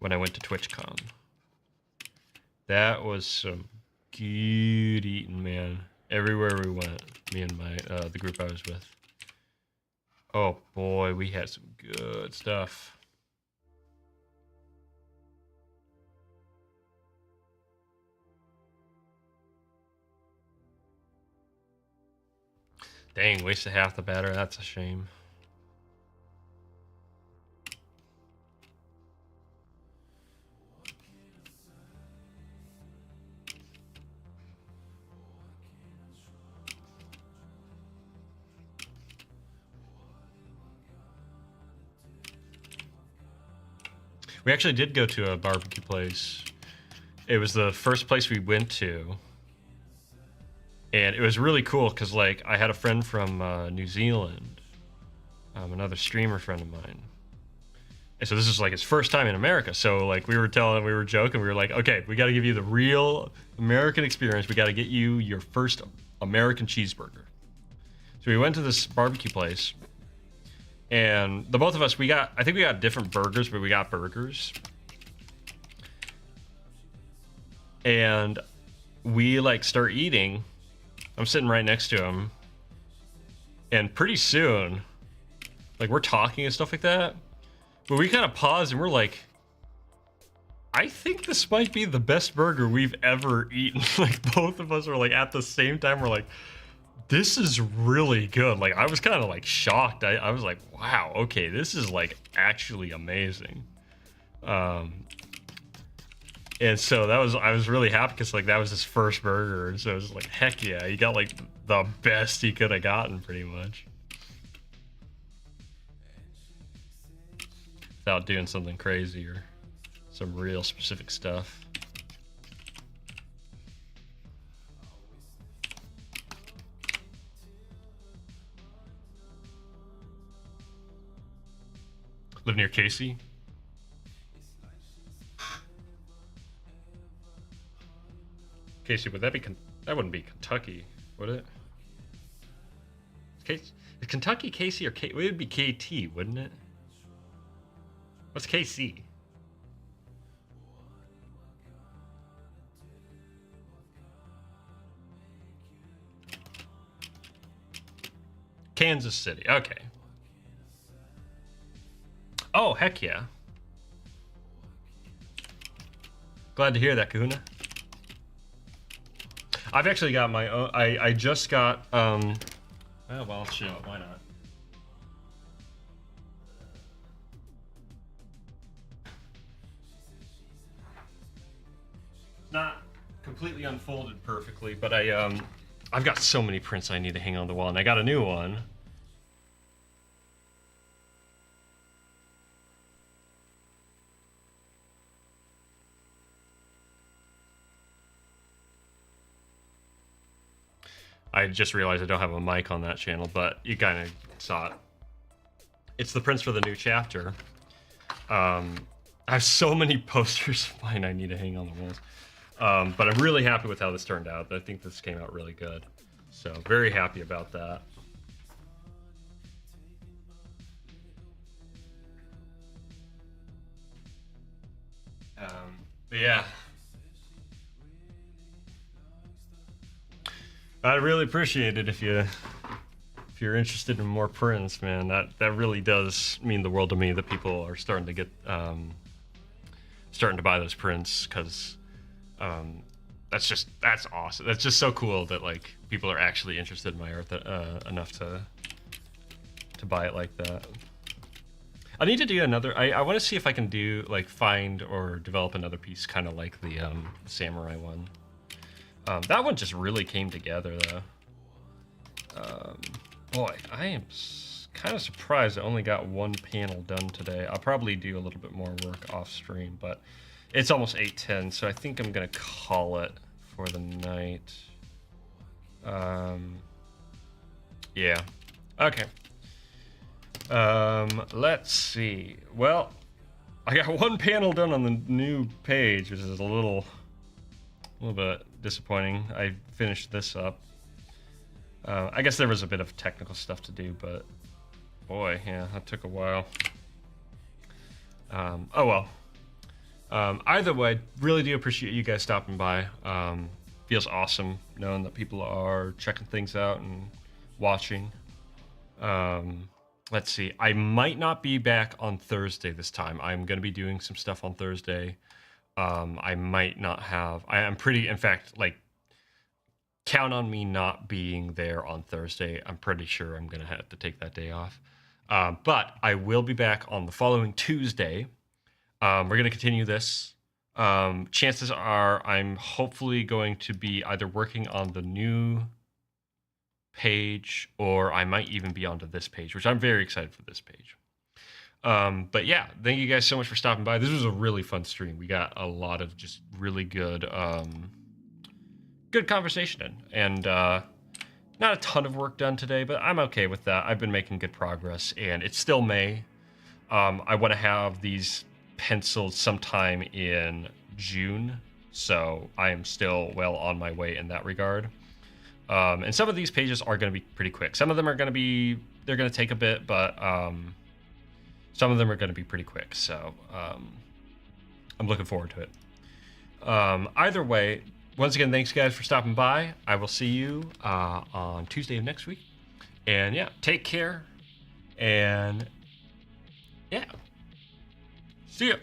when I went to TwitchCon. That was some good eating, man. Everywhere we went, me and my the group I was with. Oh boy, we had some good stuff. Dang, wasted half the batter. That's a shame. We actually did go to a barbecue place. It was the first place we went to. And it was really cool because, like, I had a friend from New Zealand, another streamer friend of mine. And so this is like his first time in America. So like we were joking, we were like, okay, we got to give you the real American experience. We got to get you your first American cheeseburger. So we went to this barbecue place, and the both of us, I think we got different burgers, but we got burgers. And we like start eating. I'm sitting right next to him. And pretty soon, like we're talking and stuff like that. But we kind of pause and we're like, I think this might be the best burger we've ever eaten. Like both of us are like at the same time, we're like, this is really good. Like I was kind of like shocked. I was like, wow, okay, this is like actually amazing. And so I was really happy because like that was his first burger. And so it was like, heck yeah, he got like the best he could have gotten pretty much. Without doing something crazy or some real specific stuff. Live near Casey? Casey, would that be that wouldn't be Kentucky, would it? Is Kentucky Casey or it would be KT, wouldn't it? What's KC? Kansas City. Okay. Oh, heck yeah. Glad to hear that, Kahuna. I've actually got my own. I just got. Oh, well, I'll show it. Why not? Not completely unfolded perfectly, but I've got so many prints I need to hang on the wall, and I got a new one. I just realized I don't have a mic on that channel, but you kind of saw it. It's the prints for the new chapter. I have so many posters of mine I need to hang on the walls. But I'm really happy with how this turned out. I think this came out really good. So very happy about that. But yeah. I'd really appreciate it if you're interested in more prints, man. That really does mean the world to me that people are starting to get starting to buy those prints, because that's awesome. That's just so cool that like people are actually interested in my art enough to buy it like that. I need to do another. I want to see if I can do like find or develop another piece kind of like the samurai one. That one just really came together, though. Boy, I am kind of surprised I only got one panel done today. I'll probably do a little bit more work off stream, but it's almost 8:10, so I think I'm gonna call it for the night. Yeah. Okay. Let's see. Well, I got one panel done on the new page, which is a little bit disappointing. I finished this up. I guess there was a bit of technical stuff to do, but Boy, yeah, that took a while. Oh well. Either way, really do appreciate you guys stopping by. Feels awesome knowing that people are checking things out and watching. Let's see. I might not be back on Thursday this time. I'm going to be doing some stuff on Thursday. I might not have. I'm pretty, in fact, like, count on me not being there on Thursday. I'm pretty sure I'm going to have to take that day off. But I will be back on the following Tuesday. We're going to continue this. Chances are I'm hopefully going to be either working on the new page, or I might even be onto this page, which I'm very excited for this page. But yeah, thank you guys so much for stopping by. This was a really fun stream. We got a lot of just really good good conversation in, and not a ton of work done today, but I'm okay with that. I've been making good progress, and it's still May. I want to have these penciled sometime in June, so I am still well on my way in that regard. And some of these pages are going to be pretty quick. Some of them are going to be, they're going to take a bit, but some of them are going to be pretty quick. So I'm looking forward to it. Either way, once again, thanks guys for stopping by. I will see you on Tuesday of next week. And yeah, take care. And yeah, see ya.